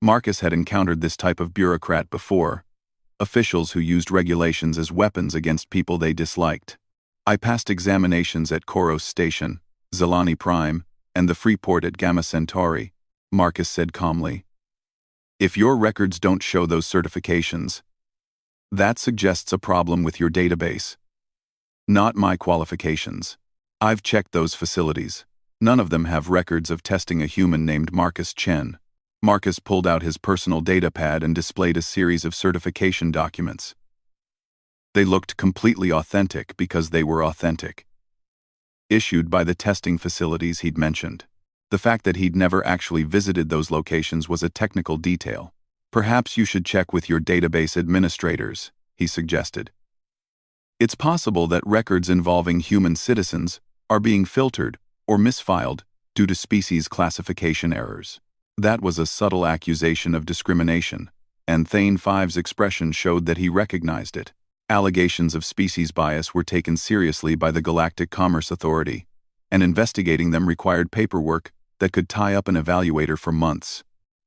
Marcus had encountered this type of bureaucrat before, officials who used regulations as weapons against people they disliked. I passed examinations at Koros Station, Zelani Prime, and the Freeport at Gamma Centauri, Marcus said calmly. If your records don't show those certifications, that suggests a problem with your database. Not my qualifications. I've checked those facilities. None of them have records of testing a human named Marcus Chen. Marcus pulled out his personal data pad and displayed a series of certification documents. They looked completely authentic because they were authentic. Issued by the testing facilities he'd mentioned. The fact that he'd never actually visited those locations was a technical detail. Perhaps you should check with your database administrators, he suggested. It's possible that records involving human citizens are being filtered or misfiled due to species classification errors. That was a subtle accusation of discrimination, and Thane 5's expression showed that he recognized it. Allegations of species bias were taken seriously by the Galactic Commerce Authority, and investigating them required paperwork that could tie up an evaluator for months.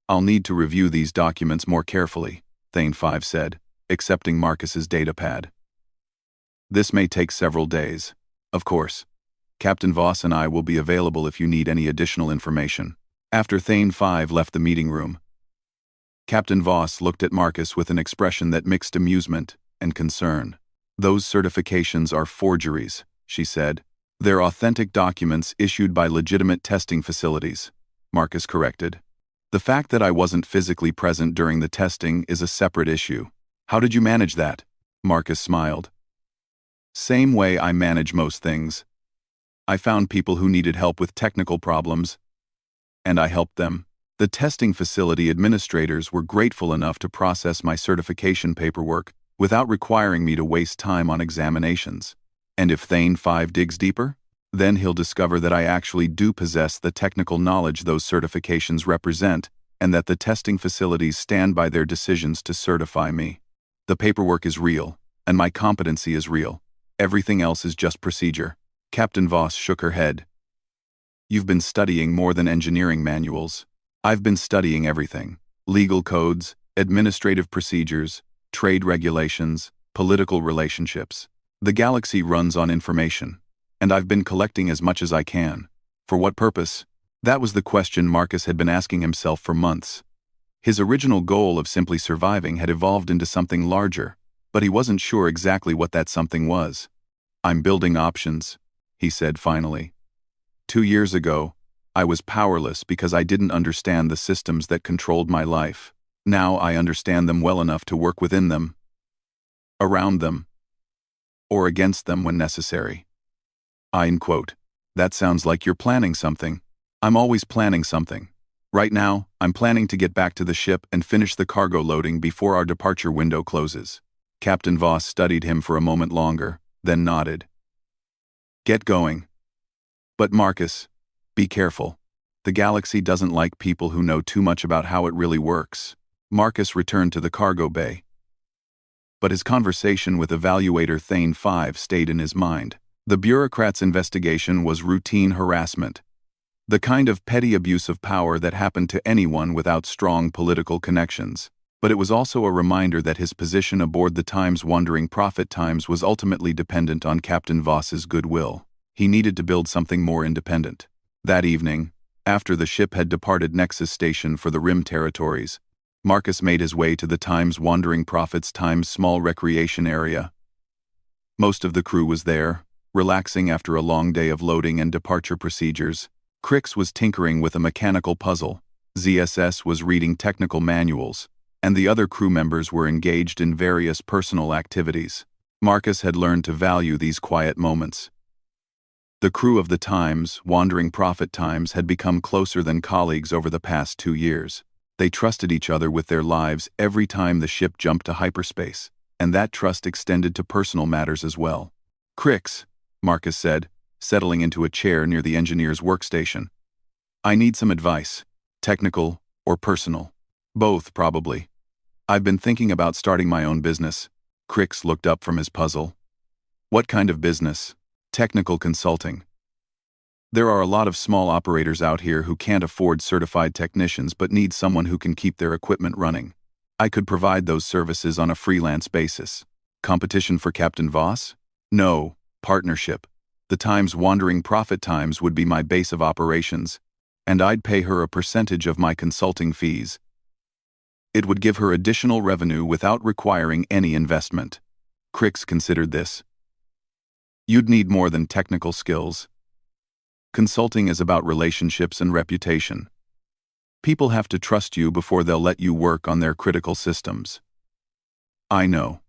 I'll need to review these documents more carefully, Thane 5 said, accepting Marcus's datapad. This may take several days. Of course, Captain Voss and I will be available if you need any additional information. After Thane 5 left the meeting room, Captain Voss looked at Marcus with an expression that mixed amusement and concern. Those certifications are forgeries, she said. They're authentic documents issued by legitimate testing facilities, Marcus corrected. The fact that I wasn't physically present during the testing is a separate issue. How did you manage that? Marcus smiled. Same way I manage most things. I found people who needed help with technical problems, and I helped them. The testing facility administrators were grateful enough to process my certification paperwork without requiring me to waste time on examinations. And if Thane 5 digs deeper, then he'll discover that I actually do possess the technical knowledge those certifications represent, and that the testing facilities stand by their decisions to certify me. The paperwork is real, and my competency is real. Everything else is just procedure. Captain Voss shook her head. You've been studying more than engineering manuals. I've been studying everything. Legal codes, administrative procedures, trade regulations, political relationships. The galaxy runs on information, and I've been collecting as much as I can. For what purpose? That was the question Marcus had been asking himself for months. His original goal of simply surviving had evolved into something larger, but he wasn't sure exactly what that something was. I'm building options, he said finally. 2 years ago, I was powerless because I didn't understand the systems that controlled my life. Now I understand them well enough to work within them, around them, or against them when necessary. Quote. That sounds like you're planning something. I'm always planning something. Right now, I'm planning to get back to the ship and finish the cargo loading before our departure window closes. Captain Voss studied him for a moment longer, then nodded. Get going. But Marcus, be careful. The galaxy doesn't like people who know too much about how it really works. Marcus returned to the cargo bay. But his conversation with evaluator Thane 5 stayed in his mind. The bureaucrat's investigation was routine harassment. The kind of petty abuse of power that happened to anyone without strong political connections. But it was also a reminder that his position aboard the Times Wandering Prophet Times was ultimately dependent on Captain Voss's goodwill. He needed to build something more independent. That evening, after the ship had departed Nexus Station for the Rim territories, Marcus made his way to the Times Wandering Prophet's Times small recreation area. Most of the crew was there, relaxing after a long day of loading and departure procedures. Crix was tinkering with a mechanical puzzle, ZSS was reading technical manuals, and the other crew members were engaged in various personal activities. Marcus had learned to value these quiet moments. The crew of the Times, Wandering Prophet Times, had become closer than colleagues over the past 2 years. They trusted each other with their lives every time the ship jumped to hyperspace, and that trust extended to personal matters as well. "Crix," Marcus said, settling into a chair near the engineer's workstation. "I need some advice. Technical or personal? Both, probably. I've been thinking about starting my own business." Crix looked up from his puzzle. "What kind of business?" "Technical consulting. There are a lot of small operators out here who can't afford certified technicians but need someone who can keep their equipment running. I could provide those services on a freelance basis." "Competition for Captain Voss?" "No, partnership. The Times Wandering Prophet Times would be my base of operations, and I'd pay her a percentage of my consulting fees. It would give her additional revenue without requiring any investment." Crix considered this. "You'd need more than technical skills. Consulting is about relationships and reputation. People have to trust you before they'll let you work on their critical systems." "I know.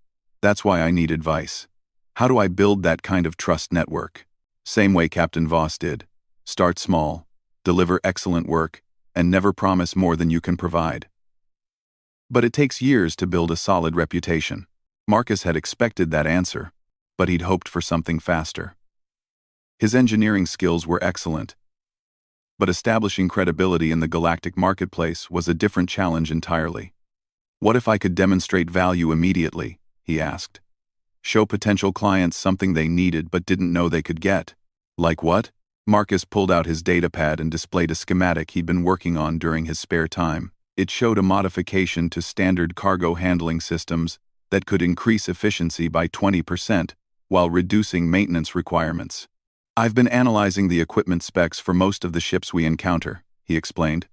That's why I need advice. How do I build that kind of trust network?" "Same way Captain Voss did. Start small, deliver excellent work, and never promise more than you can provide." "But it takes years to build a solid reputation." Marcus had expected that answer, but he'd hoped for something faster. His engineering skills were excellent, but establishing credibility in the galactic marketplace was a different challenge entirely. "What if I could demonstrate value immediately?" he asked. "Show potential clients something they needed but didn't know they could get." "Like what?" Marcus pulled out his datapad and displayed a schematic he'd been working on during his spare time. It showed a modification to standard cargo handling systems that could increase efficiency by 20% while reducing maintenance requirements. "I've been analyzing the equipment specs for most of the ships we encounter," he explained.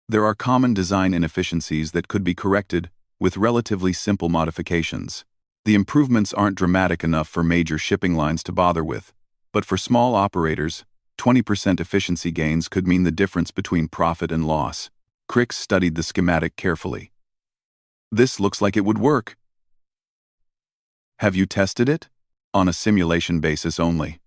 "There are common design inefficiencies that could be corrected with relatively simple modifications. The improvements aren't dramatic enough for major shipping lines to bother with, but for small operators, 20% efficiency gains could mean the difference between profit and loss." Crix studied the schematic carefully. "This looks like it would work." "Have you tested it?" "On a simulation basis only.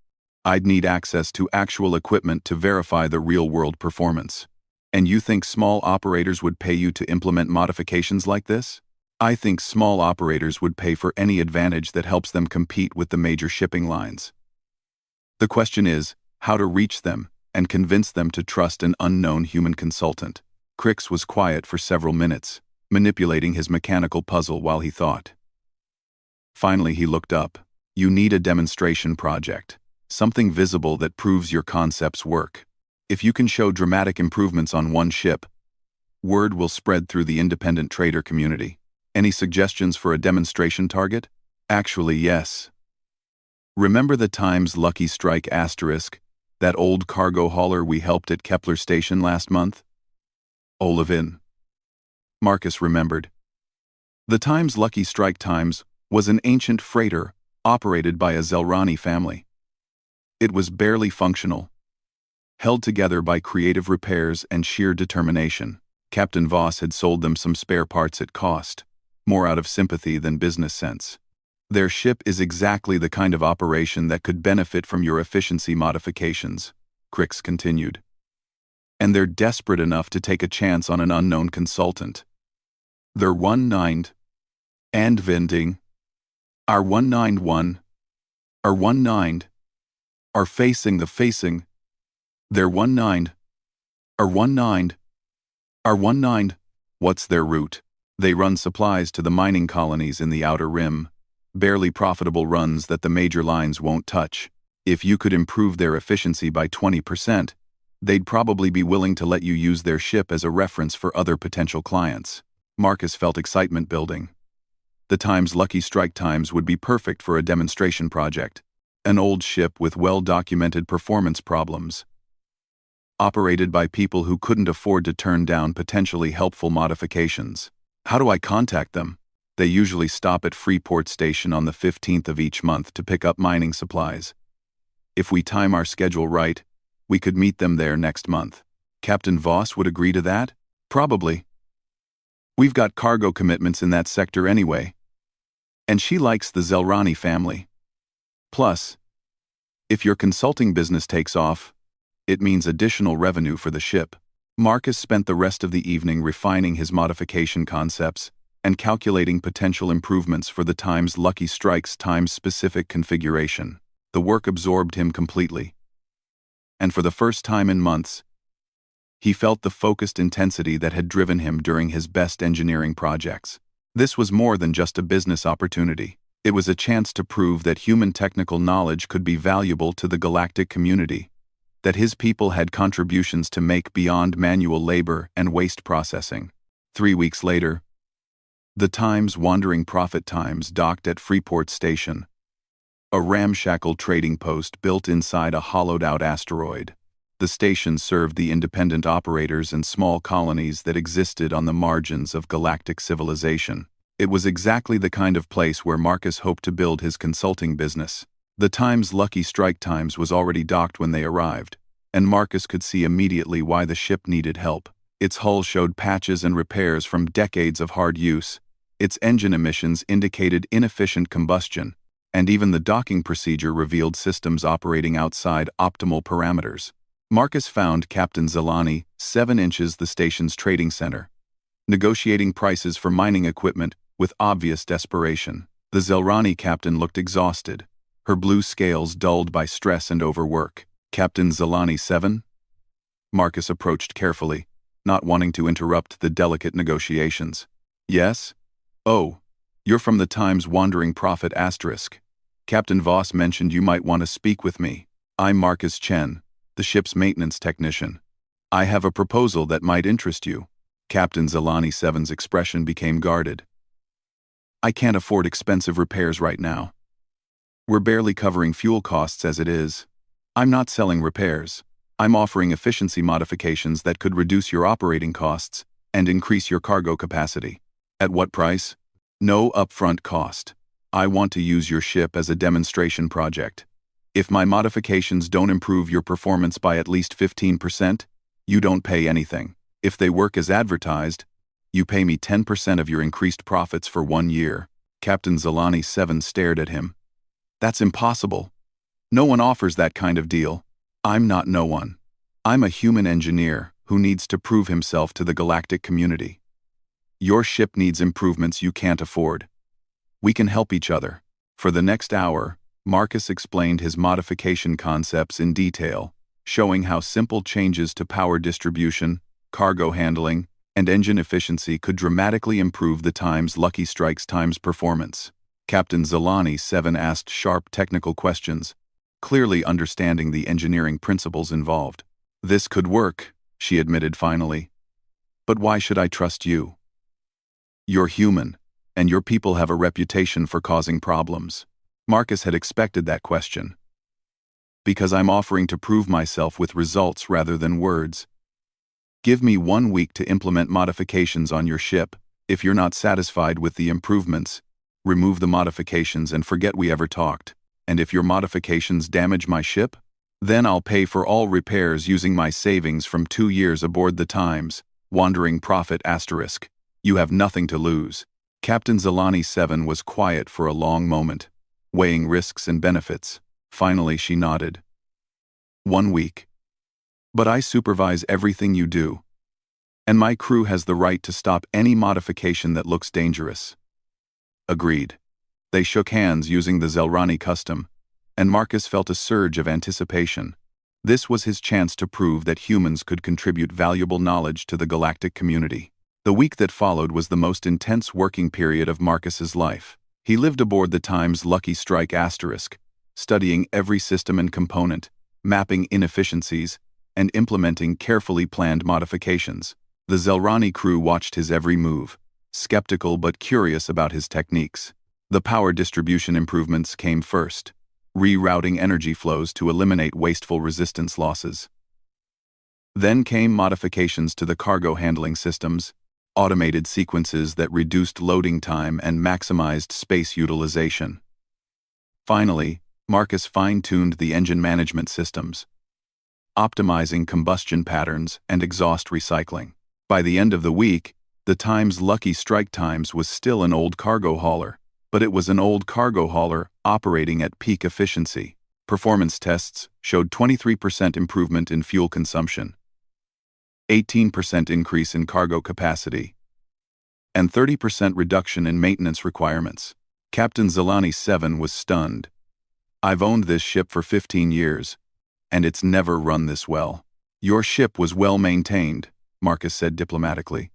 I'd need access to actual equipment to verify the real-world performance." "And you think small operators would pay you to implement modifications like this?" "I think small operators would pay for any advantage that helps them compete with the major shipping lines. The question is, how to reach them and convince them to trust an unknown human consultant." Crix was quiet for several minutes, manipulating his mechanical puzzle while he thought. Finally he looked up. "You need a demonstration project. Something visible that proves your concepts work. If you can show dramatic improvements on one ship, word will spread through the independent trader community." "Any suggestions for a demonstration target?" "Actually, yes. Remember the Times Lucky Strike asterisk, that old cargo hauler we helped at Kepler Station last month?" Olivin. Marcus remembered. The Times Lucky Strike Times was an ancient freighter operated by a Zelrani family. It was barely functional, held together by creative repairs and sheer determination. Captain Voss had sold them some spare parts at cost, more out of sympathy than business sense. "Their ship is exactly the kind of operation that could benefit from your efficiency modifications," Crix continued. "And they're desperate enough to take a chance on an unknown consultant. They're one-nined and vending. Our one-nined are facing the facing. They're one-nined are one-nined. What's their route? They run supplies to the mining colonies in the Outer Rim, barely profitable runs that the major lines won't touch. If you could improve their efficiency by 20%, they'd probably be willing to let you use their ship as a reference for other potential clients." Marcus felt excitement building. The Times Lucky Strike Times would be perfect for a demonstration project. An old ship with well-documented performance problems, operated by people who couldn't afford to turn down potentially helpful modifications. "How do I contact them?" "They usually stop at Freeport Station on the 15th of each month to pick up mining supplies. If we time our schedule right, we could meet them there next month." "Captain Voss would agree to that?" "Probably. We've got cargo commitments in that sector anyway. And she likes the Zelrani family. Plus, If your consulting business takes off, it means additional revenue for the ship. Marcus spent the rest of the evening refining his modification concepts and calculating potential improvements for the Time's Lucky Strike's time-specific configuration. The work absorbed him completely. And for the first time in months, he felt the focused intensity that had driven him during his best engineering projects. This was more than just a business opportunity. It was a chance to prove that human technical knowledge could be valuable to the galactic community, that his people had contributions to make beyond manual labor and waste processing. 3 weeks later, the Time's Wandering Prophet Times docked at Freeport Station, a ramshackle trading post built inside a hollowed-out asteroid. The station served the independent operators and small colonies that existed on the margins of galactic civilization. It was exactly the kind of place where Marcus hoped to build his consulting business. The Time's Lucky Strike Times was already docked when they arrived, and Marcus could see immediately why the ship needed help. Its hull showed patches and repairs from decades of hard use. Its engine emissions indicated inefficient combustion, and even the docking procedure revealed systems operating outside optimal parameters. Marcus found Captain Zelani, 7 inches the station's trading center, negotiating prices for mining equipment with obvious desperation. The Zelrani captain looked exhausted, her blue scales dulled by stress and overwork. Captain Zelani 7? Marcus approached carefully, not wanting to interrupt the delicate negotiations. Yes? Oh, you're from the Time's Wandering Prophet *. Captain Voss mentioned you might want to speak with me. I'm Marcus Chen, the ship's maintenance technician. I have a proposal that might interest you. Captain Zelani 7's expression became guarded. I can't afford expensive repairs right now. We're barely covering fuel costs as it is. I'm not selling repairs. I'm offering efficiency modifications that could reduce your operating costs and increase your cargo capacity. At what price? No upfront cost. I want to use your ship as a demonstration project. If my modifications don't improve your performance by at least 15%, you don't pay anything. If they work as advertised, you pay me 10% of your increased profits for 1 year. Captain Zelani 7 stared at him. That's impossible. No one offers that kind of deal. I'm not no one. I'm a human engineer who needs to prove himself to the galactic community. Your ship needs improvements you can't afford. We can help each other. For the next hour, Marcus explained his modification concepts in detail, showing how simple changes to power distribution, cargo handling, and engine efficiency could dramatically improve the Time's Lucky Strike's time's performance. Captain Zelani 7 asked sharp technical questions, clearly understanding the engineering principles involved. This could work, she admitted finally. But why should I trust you? You're human, and your people have a reputation for causing problems. Marcus had expected that question. Because I'm offering to prove myself with results rather than words. Give me 1 week to implement modifications on your ship. If you're not satisfied with the improvements, remove the modifications and forget we ever talked. And if your modifications damage my ship, then I'll pay for all repairs using my savings from 2 years aboard the Time's Wandering Prophet *. You have nothing to lose. Captain Zelani 7 was quiet for a long moment, weighing risks and benefits. Finally, she nodded. 1 week. But I supervise everything you do. And my crew has the right to stop any modification that looks dangerous. Agreed. They shook hands using the Zelrani custom, and Marcus felt a surge of anticipation. This was his chance to prove that humans could contribute valuable knowledge to the galactic community. The week that followed was the most intense working period of Marcus's life. He lived aboard the Time's Lucky Strike *, studying every system and component, mapping inefficiencies, and implementing carefully planned modifications. The Zelrani crew watched his every move, skeptical but curious about his techniques. The power distribution improvements came first, rerouting energy flows to eliminate wasteful resistance losses. Then came modifications to the cargo handling systems, automated sequences that reduced loading time and maximized space utilization. Finally, Marcus fine-tuned the engine management systems, optimizing combustion patterns and exhaust recycling. By the end of the week, the Time's Lucky Strike Times was still an old cargo hauler, but it was an old cargo hauler operating at peak efficiency. Performance tests showed 23% improvement in fuel consumption, 18% increase in cargo capacity, and 30% reduction in maintenance requirements. Captain Zelani 7 was stunned. "I've owned this ship for 15 years, and it's never run this well." "Your ship was well maintained," Marcus said diplomatically.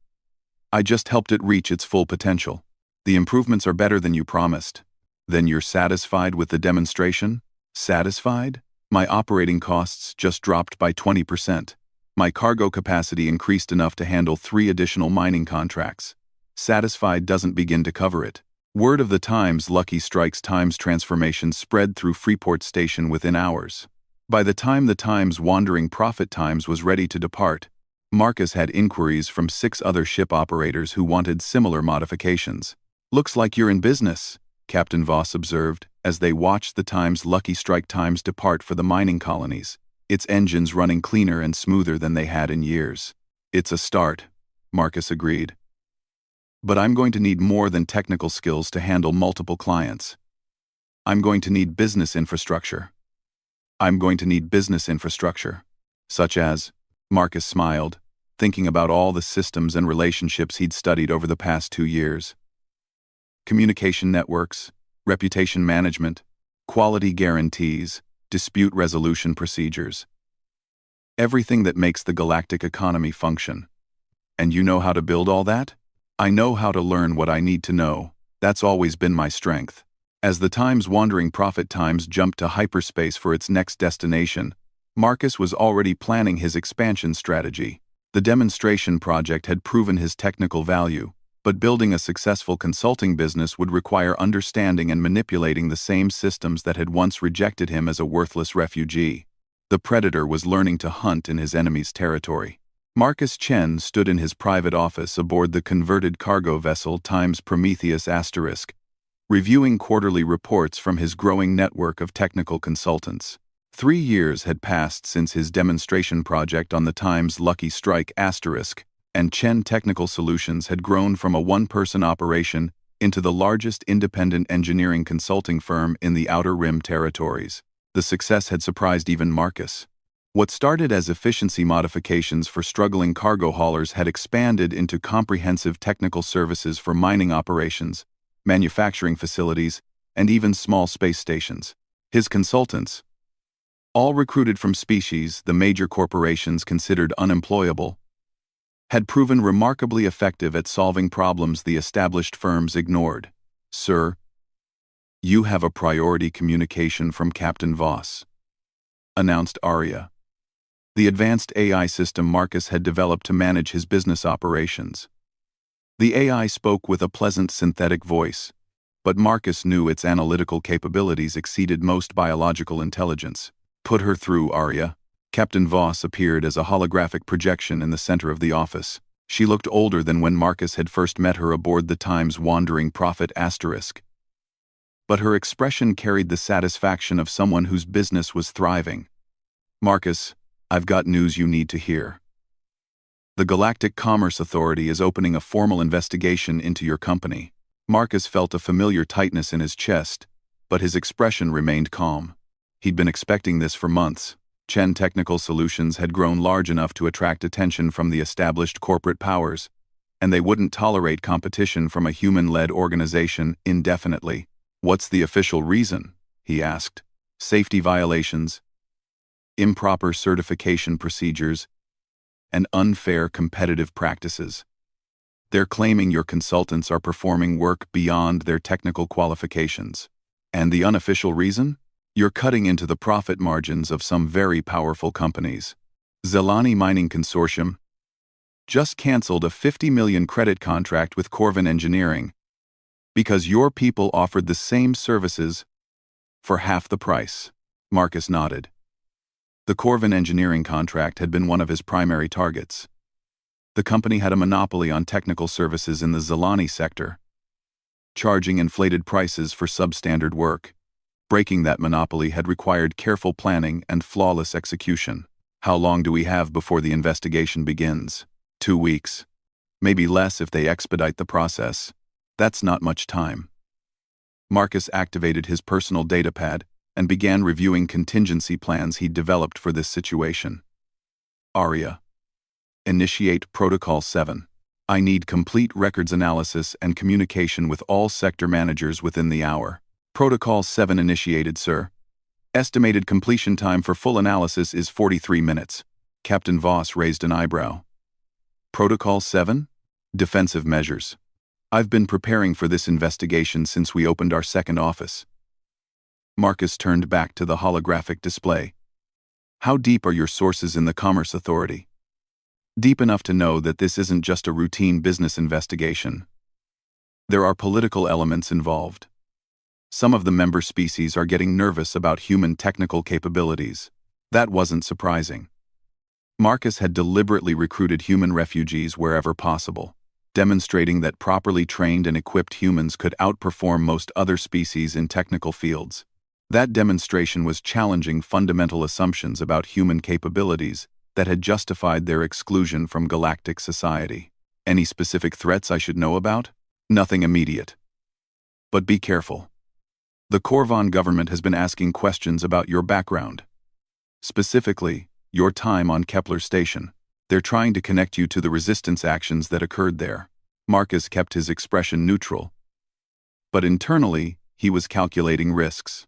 "I just helped it reach its full potential. The improvements are better than you promised." "Then you're satisfied with the demonstration?" "Satisfied? My operating costs just dropped by 20%. My cargo capacity increased enough to handle 3 additional mining contracts. Satisfied doesn't begin to cover it." Word of the Times Lucky Strike's Times transformation spread through Freeport Station within hours. By the time the Times Wandering Prophet Times was ready to depart, Marcus had inquiries from 6 other ship operators who wanted similar modifications. "Looks like you're in business," Captain Voss observed, as they watched the Times Lucky Strike Times depart for the mining colonies, its engines running cleaner and smoother than they had in years. "It's a start," Marcus agreed. "But I'm going to need more than technical skills to handle multiple clients. I'm going to need business infrastructure. Such as," Marcus smiled, thinking about all the systems and relationships he'd studied over the past 2 years. "Communication networks, reputation management, quality guarantees, dispute resolution procedures. Everything that makes the galactic economy function. And you know how to build all that?" "I know how to learn what I need to know. That's always been my strength." As the Times Wandering Prophet Times jumped to hyperspace for its next destination, Marcus was already planning his expansion strategy. The demonstration project had proven his technical value, but building a successful consulting business would require understanding and manipulating the same systems that had once rejected him as a worthless refugee. The predator was learning to hunt in his enemy's territory. Marcus Chen stood in his private office aboard the converted cargo vessel Times Prometheus *, reviewing quarterly reports from his growing network of technical consultants. 3 years had passed since his demonstration project on the Times Lucky Strike *, and Chen Technical Solutions had grown from a 1-person operation into the largest independent engineering consulting firm in the Outer Rim territories. The success had surprised even Marcus. What started as efficiency modifications for struggling cargo haulers had expanded into comprehensive technical services for mining operations, manufacturing facilities, and even small space stations. His consultants, all recruited from species the major corporations considered unemployable, had proven remarkably effective at solving problems the established firms ignored. "Sir, you have a priority communication from Captain Voss," announced Arya, the advanced AI system Marcus had developed to manage his business operations. The AI spoke with a pleasant synthetic voice, but Marcus knew its analytical capabilities exceeded most biological intelligence. "Put her through, Arya." Captain Voss appeared as a holographic projection in the center of the office. She looked older than when Marcus had first met her aboard the Times Wandering Prophet *, but her expression carried the satisfaction of someone whose business was thriving. "Marcus, I've got news you need to hear. The Galactic Commerce Authority is opening a formal investigation into your company." Marcus felt a familiar tightness in his chest, but his expression remained calm. He'd been expecting this for months. Chen Technical Solutions had grown large enough to attract attention from the established corporate powers, and they wouldn't tolerate competition from a human-led organization indefinitely. "What's the official reason?" he asked. "Safety violations, improper certification procedures, and unfair competitive practices. They're claiming your consultants are performing work beyond their technical qualifications. And the unofficial reason? You're cutting into the profit margins of some very powerful companies. Zelani Mining Consortium just canceled a 50 million credit contract with Corvin Engineering because your people offered the same services for half the price." Marcus nodded. The Corvin Engineering contract had been one of his primary targets. The company had a monopoly on technical services in the Zelani sector, charging inflated prices for substandard work. Breaking that monopoly had required careful planning and flawless execution. "How long do we have before the investigation begins?" 2 weeks. Maybe less if they expedite the process. That's not much time. Marcus activated his personal datapad and began reviewing contingency plans he'd developed for this situation. Aria. Initiate Protocol 7. I need complete records analysis and communication with all sector managers within the hour. Protocol 7 initiated, sir. Estimated completion time for full analysis is 43 minutes. Captain Voss raised an eyebrow. Protocol 7? Defensive measures. I've been preparing for this investigation since we opened our second office. Marcus turned back to the holographic display. How deep are your sources in the Commerce Authority? Deep enough to know that this isn't just a routine business investigation. There are political elements involved. Some of the member species are getting nervous about human technical capabilities. That wasn't surprising. Marcus had deliberately recruited human refugees wherever possible, demonstrating that properly trained and equipped humans could outperform most other species in technical fields. That demonstration was challenging fundamental assumptions about human capabilities that had justified their exclusion from galactic society. Any specific threats I should know about? Nothing immediate. But be careful. The Corvan government has been asking questions about your background. Specifically, your time on Kepler Station. They're trying to connect you to the resistance actions that occurred there. Marcus kept his expression neutral. But internally, he was calculating risks.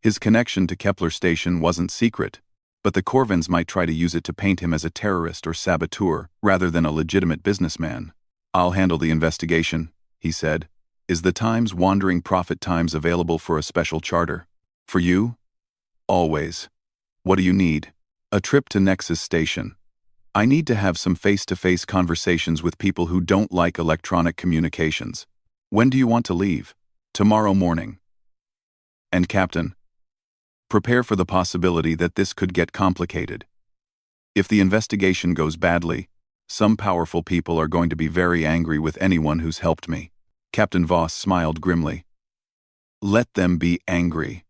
His connection to Kepler Station wasn't secret, but the Corvans might try to use it to paint him as a terrorist or saboteur rather than a legitimate businessman. I'll handle the investigation, he said. Is the Times Wandering Prophet Times available for a special charter? For you? Always. What do you need? A trip to Nexus Station. I need to have some face-to-face conversations with people who don't like electronic communications. When do you want to leave? Tomorrow morning. And Captain, prepare for the possibility that this could get complicated. If the investigation goes badly, some powerful people are going to be very angry with anyone who's helped me. Captain Voss smiled grimly. Let them be angry.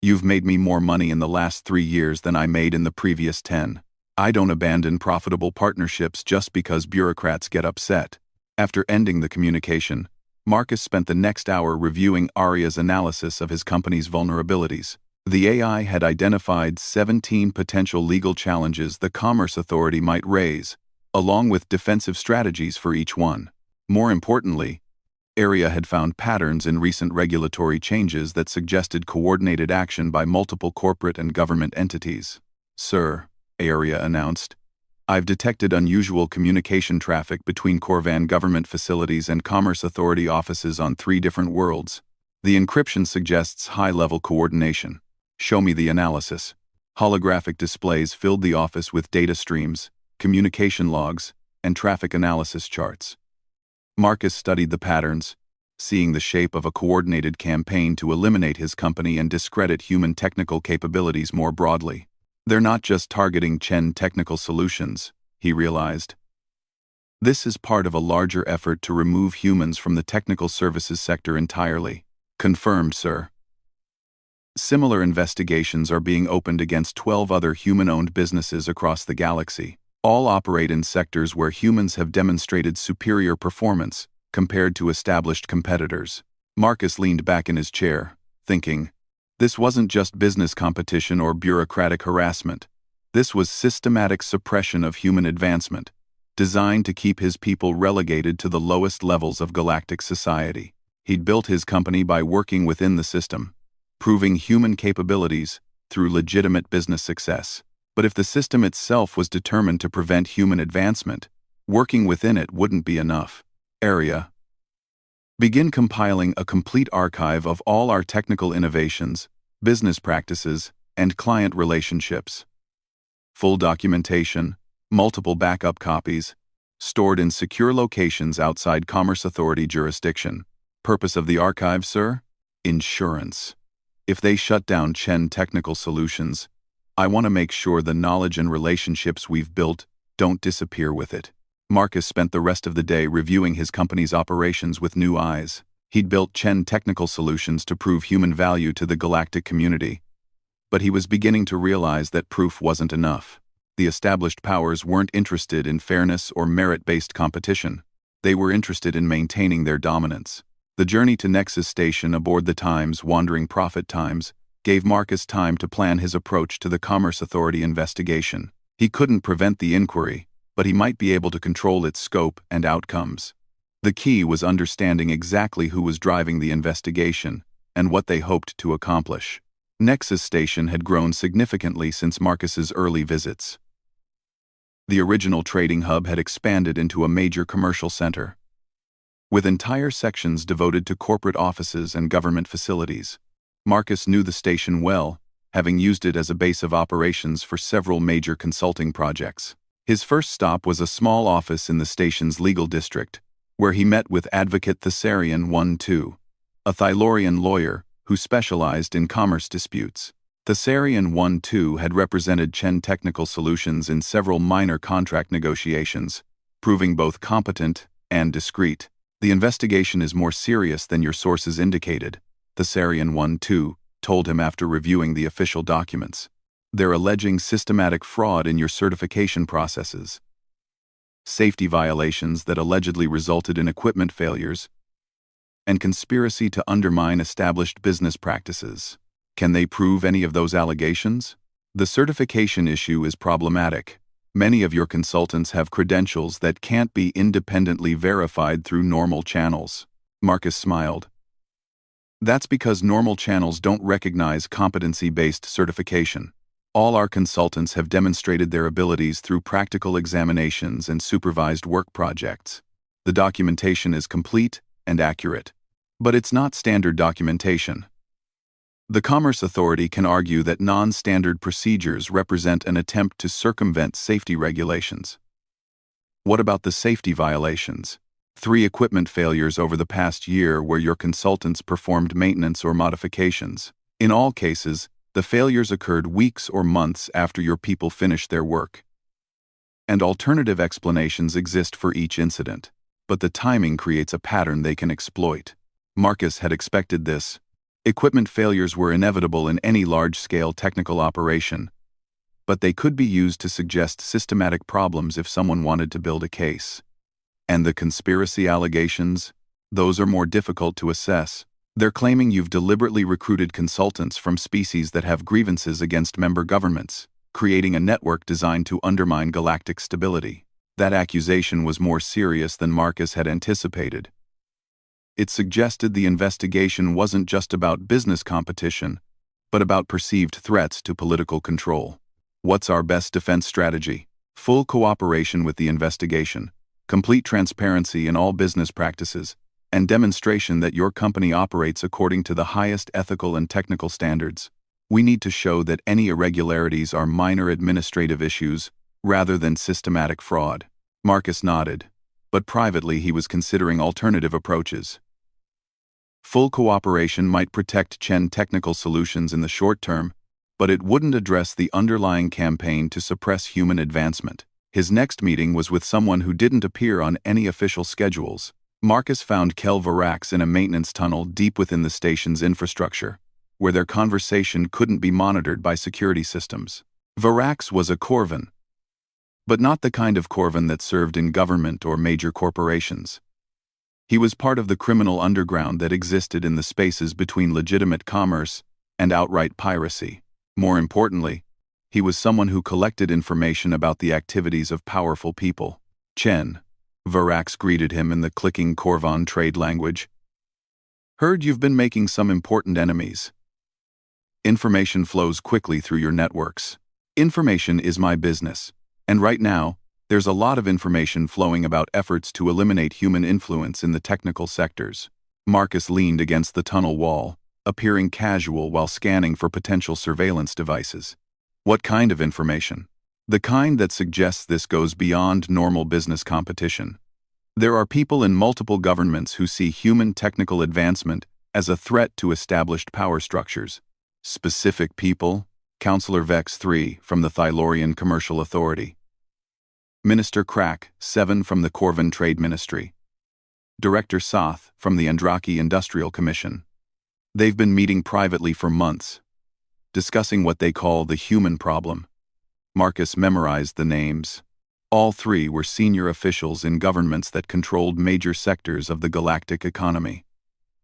You've made me more money in the last 3 years than I made in the previous 10. I don't abandon profitable partnerships just because bureaucrats get upset. After ending the communication, Marcus spent the next hour reviewing Aria's analysis of his company's vulnerabilities. The AI had identified 17 potential legal challenges the Commerce Authority might raise, along with defensive strategies for each one. More importantly, Aria had found patterns in recent regulatory changes that suggested coordinated action by multiple corporate and government entities. Sir, Aria announced, I've detected unusual communication traffic between Corvan government facilities and Commerce Authority offices on 3 different worlds. The encryption suggests high-level coordination. Show me the analysis. Holographic displays filled the office with data streams, communication logs, and traffic analysis charts. Marcus studied the patterns, seeing the shape of a coordinated campaign to eliminate his company and discredit human technical capabilities more broadly. They're not just targeting Chen Technical Solutions, he realized. This is part of a larger effort to remove humans from the technical services sector entirely. Confirmed, sir. Similar investigations are being opened against 12 other human-owned businesses across the galaxy. All operate in sectors where humans have demonstrated superior performance compared to established competitors. Marcus leaned back in his chair, thinking, this wasn't just business competition or bureaucratic harassment. This was systematic suppression of human advancement, designed to keep his people relegated to the lowest levels of galactic society. He'd built his company by working within the system, proving human capabilities through legitimate business success. But if the system itself was determined to prevent human advancement, working within it wouldn't be enough. Area. Begin compiling a complete archive of all our technical innovations, business practices, and client relationships. Full documentation, multiple backup copies, stored in secure locations outside Commerce Authority jurisdiction. Purpose of the archive, sir? Insurance. If they shut down Chen Technical Solutions, I want to make sure the knowledge and relationships we've built don't disappear with it. Marcus spent the rest of the day reviewing his company's operations with new eyes. He'd built Chen Technical Solutions to prove human value to the galactic community, but he was beginning to realize that proof wasn't enough. The established powers weren't interested in fairness or merit-based competition. They were interested in maintaining their dominance. The journey to Nexus Station aboard the Times Wandering Prophet Times gave Marcus time to plan his approach to the Commerce Authority investigation. He couldn't prevent the inquiry, but he might be able to control its scope and outcomes. The key was understanding exactly who was driving the investigation and what they hoped to accomplish. Nexus Station had grown significantly since Marcus's early visits. The original trading hub had expanded into a major commercial center, with entire sections devoted to corporate offices and government facilities. Marcus knew the station well, having used it as a base of operations for several major consulting projects. His first stop was a small office in the station's legal district, where he met with Advocate Thessarian 1-2, a Thylorian lawyer who specialized in commerce disputes. Thessarian 1-2 had represented Chen Technical Solutions in several minor contract negotiations, proving both competent and discreet. "The investigation is more serious than your sources indicated," Thessarian 1-2 told him after reviewing the official documents. "They're alleging systematic fraud in your certification processes, safety violations that allegedly resulted in equipment failures, and conspiracy to undermine established business practices. Can they prove any of those allegations? The certification issue is problematic. Many of your consultants have credentials that can't be independently verified through normal channels." Marcus smiled. "That's because normal channels don't recognize competency-based certification. All our consultants have demonstrated their abilities through practical examinations and supervised work projects. The documentation is complete and accurate, but it's not standard documentation. The Commerce Authority can argue that non-standard procedures represent an attempt to circumvent safety regulations." "What about the safety violations? 3 equipment failures over the past year where your consultants performed maintenance or modifications. In all cases, the failures occurred weeks or months after your people finished their work. And alternative explanations exist for each incident, but the timing creates a pattern they can exploit." Marcus had expected this. Equipment failures were inevitable in any large-scale technical operation, but they could be used to suggest systematic problems if someone wanted to build a case. And the conspiracy allegations? Those are more difficult to assess. They're claiming you've deliberately recruited consultants from species that have grievances against member governments, creating a network designed to undermine galactic stability. That accusation was more serious than Marcus had anticipated. It suggested the investigation wasn't just about business competition, but about perceived threats to political control. "What's our best defense strategy?" "Full cooperation with the investigation, complete transparency in all business practices, and demonstration that your company operates according to the highest ethical and technical standards. We need to show that any irregularities are minor administrative issues rather than systematic fraud." Marcus nodded, but privately he was considering alternative approaches. Full cooperation might protect Chen Technical Solutions in the short term, but it wouldn't address the underlying campaign to suppress human advancement. His next meeting was with someone who didn't appear on any official schedules. Marcus found Kel Varax in a maintenance tunnel deep within the station's infrastructure, where their conversation couldn't be monitored by security systems. Varax was a Corvan, but not the kind of Corvan that served in government or major corporations. He was part of the criminal underground that existed in the spaces between legitimate commerce and outright piracy. More importantly, he was someone who collected information about the activities of powerful people. "Chen," Varax greeted him in the clicking Corvan trade language. "Heard you've been making some important enemies. Information flows quickly through your networks. Information is my business, and right now, there's a lot of information flowing about efforts to eliminate human influence in the technical sectors." Marcus leaned against the tunnel wall, appearing casual while scanning for potential surveillance devices. "What kind of information?" "The kind that suggests this goes beyond normal business competition. There are people in multiple governments who see human technical advancement as a threat to established power structures." "Specific people?" Counselor Vex 3 from the Thylorian Commercial Authority. Minister Crack 7 from the Corvan Trade Ministry. Director Soth from the Andraki Industrial Commission. They've been meeting privately for months, discussing what they call the human problem. Marcus memorized the names. All 3 were senior officials in governments that controlled major sectors of the galactic economy.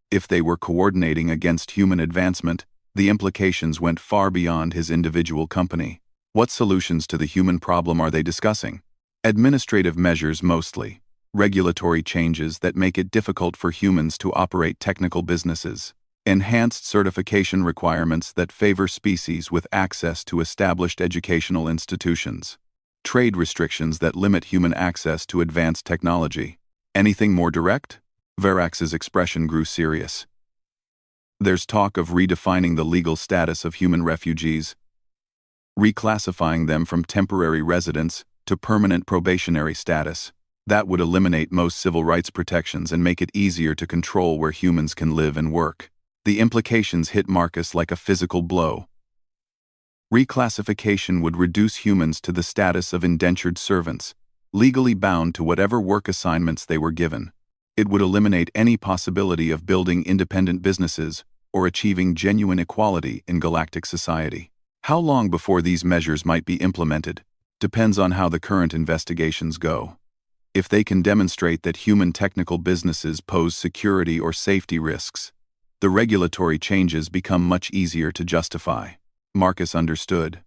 If they were coordinating against human advancement, The implications went far beyond his individual company. What solutions to the human problem are they discussing? Administrative measures mostly. Regulatory changes that make it difficult for humans to operate technical businesses. Enhanced certification requirements that favor species with access to established educational institutions. Trade restrictions that limit human access to advanced technology. Anything more direct? Verax's expression grew serious. There's talk of redefining the legal status of human refugees, reclassifying them from temporary residence to permanent probationary status. That would eliminate most civil rights protections and make it easier to control where humans can live and work. The implications hit Marcus like a physical blow. Reclassification would reduce humans to the status of indentured servants, legally bound to whatever work assignments they were given. It would eliminate any possibility of building independent businesses or achieving genuine equality in galactic society. How long before these measures might be implemented depends on how the current investigations go. If they can demonstrate that human technical businesses pose security or safety risks, the regulatory changes become much easier to justify. Marcus understood.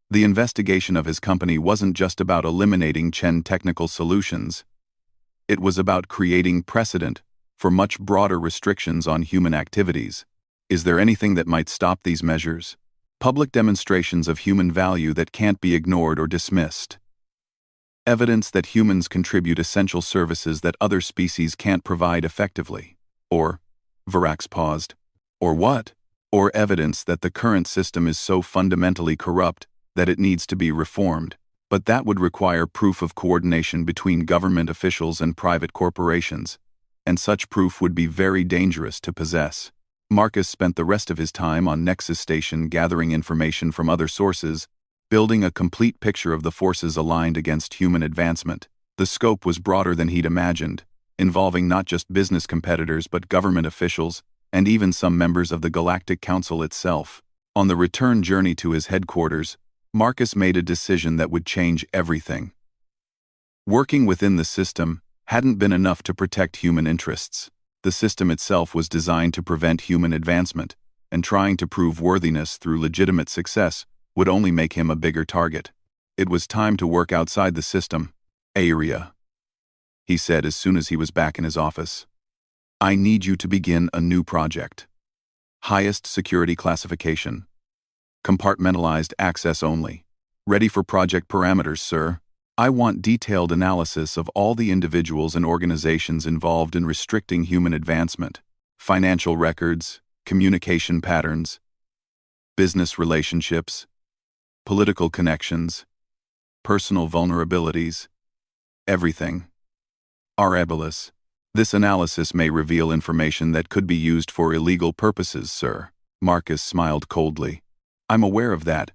The investigation of his company wasn't just about eliminating Chen technical solutions. It was about creating precedent for much broader restrictions on human activities. Is there anything that might stop these measures? Public demonstrations of human value that can't be ignored or dismissed. Evidence that humans contribute essential services that other species can't provide effectively. Or, Verax paused. Or what? Or evidence that the current system is so fundamentally corrupt that it needs to be reformed. But that would require proof of coordination between government officials and private corporations, and such proof would be very dangerous to possess. Marcus spent the rest of his time on Nexus Station gathering information from other sources, building a complete picture of the forces aligned against human advancement. The scope was broader than he'd imagined, involving not just business competitors but government officials, and even some members of the Galactic Council itself. On the return journey to his headquarters, Marcus made a decision that would change everything. Working within the system hadn't been enough to protect human interests. The system itself was designed to prevent human advancement, and trying to prove worthiness through legitimate success would only make him a bigger target. It was time to work outside the system. Area, he said as soon as he was back in his office. I need you to begin a new project. Highest security classification. Compartmentalized access only. Ready for project parameters, sir. I want detailed analysis of all the individuals and organizations involved in restricting human advancement. Financial records, communication patterns, business relationships, political connections, personal vulnerabilities, everything. Arabilis. This analysis may reveal information that could be used for illegal purposes, sir. Marcus smiled coldly. I'm aware of that,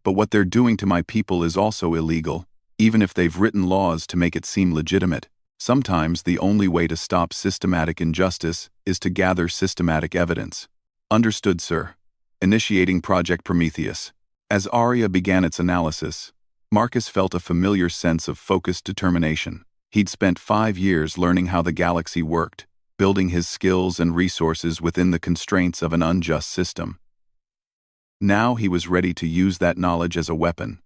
but what they're doing to my people is also illegal, even if they've written laws to make it seem legitimate. Sometimes the only way to stop systematic injustice is to gather systematic evidence. Understood, sir. Initiating Project Prometheus. As Aria began its analysis, Marcus felt a familiar sense of focused determination. He'd spent 5 years learning how the galaxy worked, building his skills and resources within the constraints of an unjust system. Now he was ready to use that knowledge as a weapon.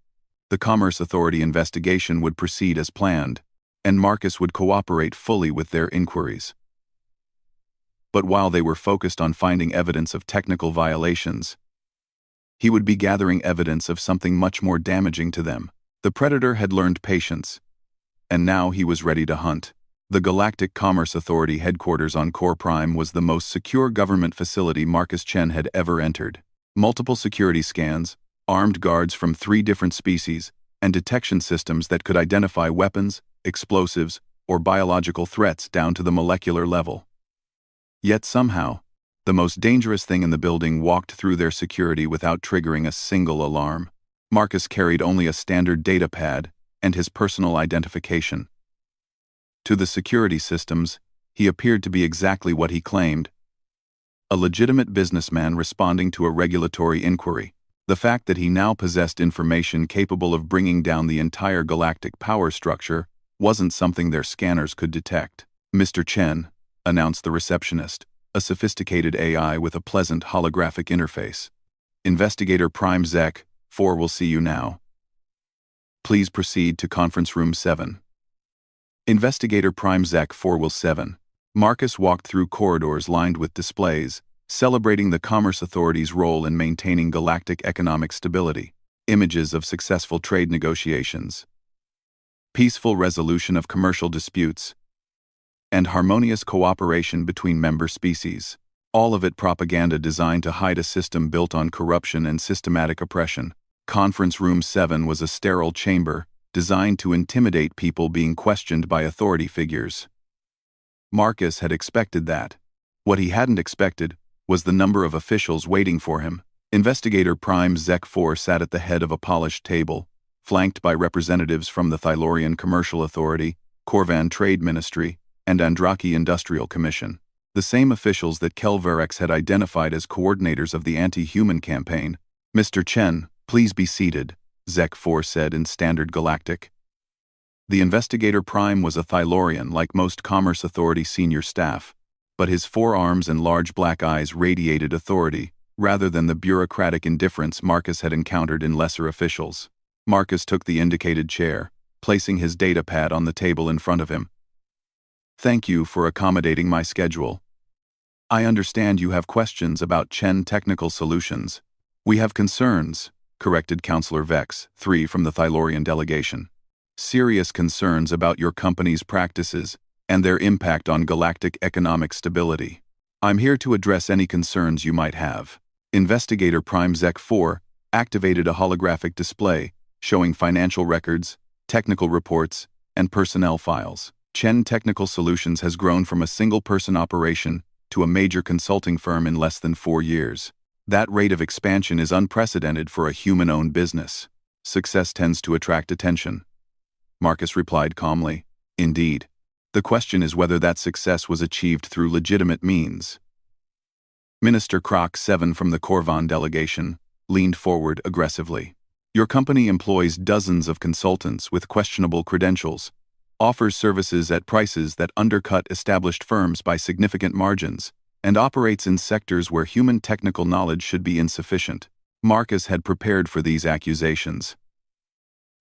The Commerce Authority investigation would proceed as planned, and Marcus would cooperate fully with their inquiries. But while they were focused on finding evidence of technical violations, he would be gathering evidence of something much more damaging to them. The Predator had learned patience, and now he was ready to hunt. The Galactic Commerce Authority headquarters on Core Prime was the most secure government facility Marcus Chen had ever entered. Multiple security scans, armed guards from 3 different species, and detection systems that could identify weapons, explosives, or biological threats down to the molecular level. Yet somehow, the most dangerous thing in the building walked through their security without triggering a single alarm. Marcus carried only a standard data pad and his personal identification. To the security systems, he appeared to be exactly what he claimed: a legitimate businessman responding to a regulatory inquiry. The fact that he now possessed information capable of bringing down the entire galactic power structure wasn't something their scanners could detect. Mr. Chen, announced the receptionist, a sophisticated AI with a pleasant holographic interface. Investigator Prime Zek 4 will see you now. Please proceed to Conference Room 7. Investigator Prime Zek 4 will 7. Marcus walked through corridors lined with displays, celebrating the Commerce Authority's role in maintaining galactic economic stability, images of successful trade negotiations, peaceful resolution of commercial disputes, and harmonious cooperation between member species. All of it propaganda designed to hide a system built on corruption and systematic oppression. Conference Room 7 was a sterile chamber designed to intimidate people being questioned by authority figures. Marcus had expected that. What he hadn't expected was the number of officials waiting for him. Investigator Prime Zek 4 sat at the head of a polished table, flanked by representatives from the Thylorian Commercial Authority, Corvan Trade Ministry, and Andraki Industrial Commission. The same officials that Kelverex had identified as coordinators of the anti-human campaign. Mr. Chen, please be seated, Zek 4 said in Standard Galactic. The Investigator Prime was a Thylorian like most Commerce Authority senior staff, but his forearms and large black eyes radiated authority, rather than the bureaucratic indifference Marcus had encountered in lesser officials. Marcus took the indicated chair, placing his datapad on the table in front of him. Thank you for accommodating my schedule. I understand you have questions about Chen Technical Solutions. We have concerns, corrected Counselor Vex 3 from the Thylorian delegation. Serious concerns about your company's practices and their impact on galactic economic stability. I'm here to address any concerns you might have. Investigator Prime Zek 4 activated a holographic display showing financial records, technical reports, and personnel files. Chen Technical Solutions has grown from a single-person operation to a major consulting firm in less than 4 years. That rate of expansion is unprecedented for a human-owned business. Success tends to attract attention. Marcus replied calmly. Indeed. The question is whether that success was achieved through legitimate means. Minister Croc 7 from the Corvan delegation leaned forward aggressively. Your company employs dozens of consultants with questionable credentials, offers services at prices that undercut established firms by significant margins, and operates in sectors where human technical knowledge should be insufficient. Marcus had prepared for these accusations.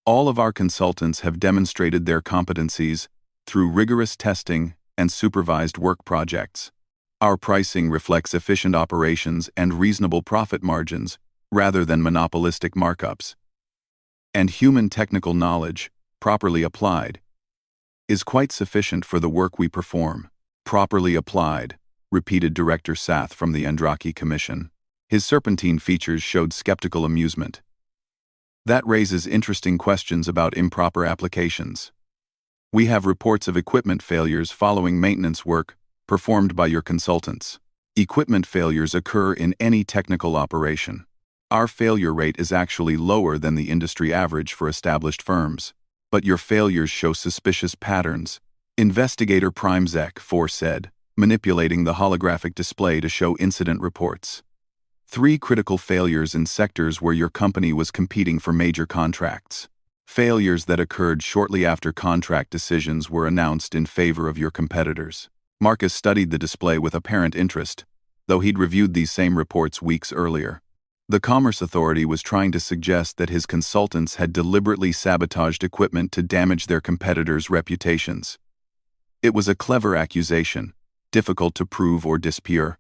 All of our consultants have demonstrated their competencies through rigorous testing and supervised work projects. Our pricing reflects efficient operations and reasonable profit margins rather than monopolistic markups. And human technical knowledge, properly applied, is quite sufficient for the work we perform. Properly applied, repeated Director Sath from the Andraki Commission. His serpentine features showed skeptical amusement. That raises interesting questions about improper applications. We have reports of equipment failures following maintenance work performed by your consultants. Equipment failures occur in any technical operation. Our failure rate is actually lower than the industry average for established firms, but your failures show suspicious patterns, Investigator Prime Zek 4 said, manipulating the holographic display to show incident reports. 3 critical failures in sectors where your company was competing for major contracts. Failures that occurred shortly after contract decisions were announced in favor of your competitors. Marcus studied the display with apparent interest, though he'd reviewed these same reports weeks earlier. The Commerce Authority was trying to suggest that his consultants had deliberately sabotaged equipment to damage their competitors' reputations. It was a clever accusation, difficult to prove or disprove.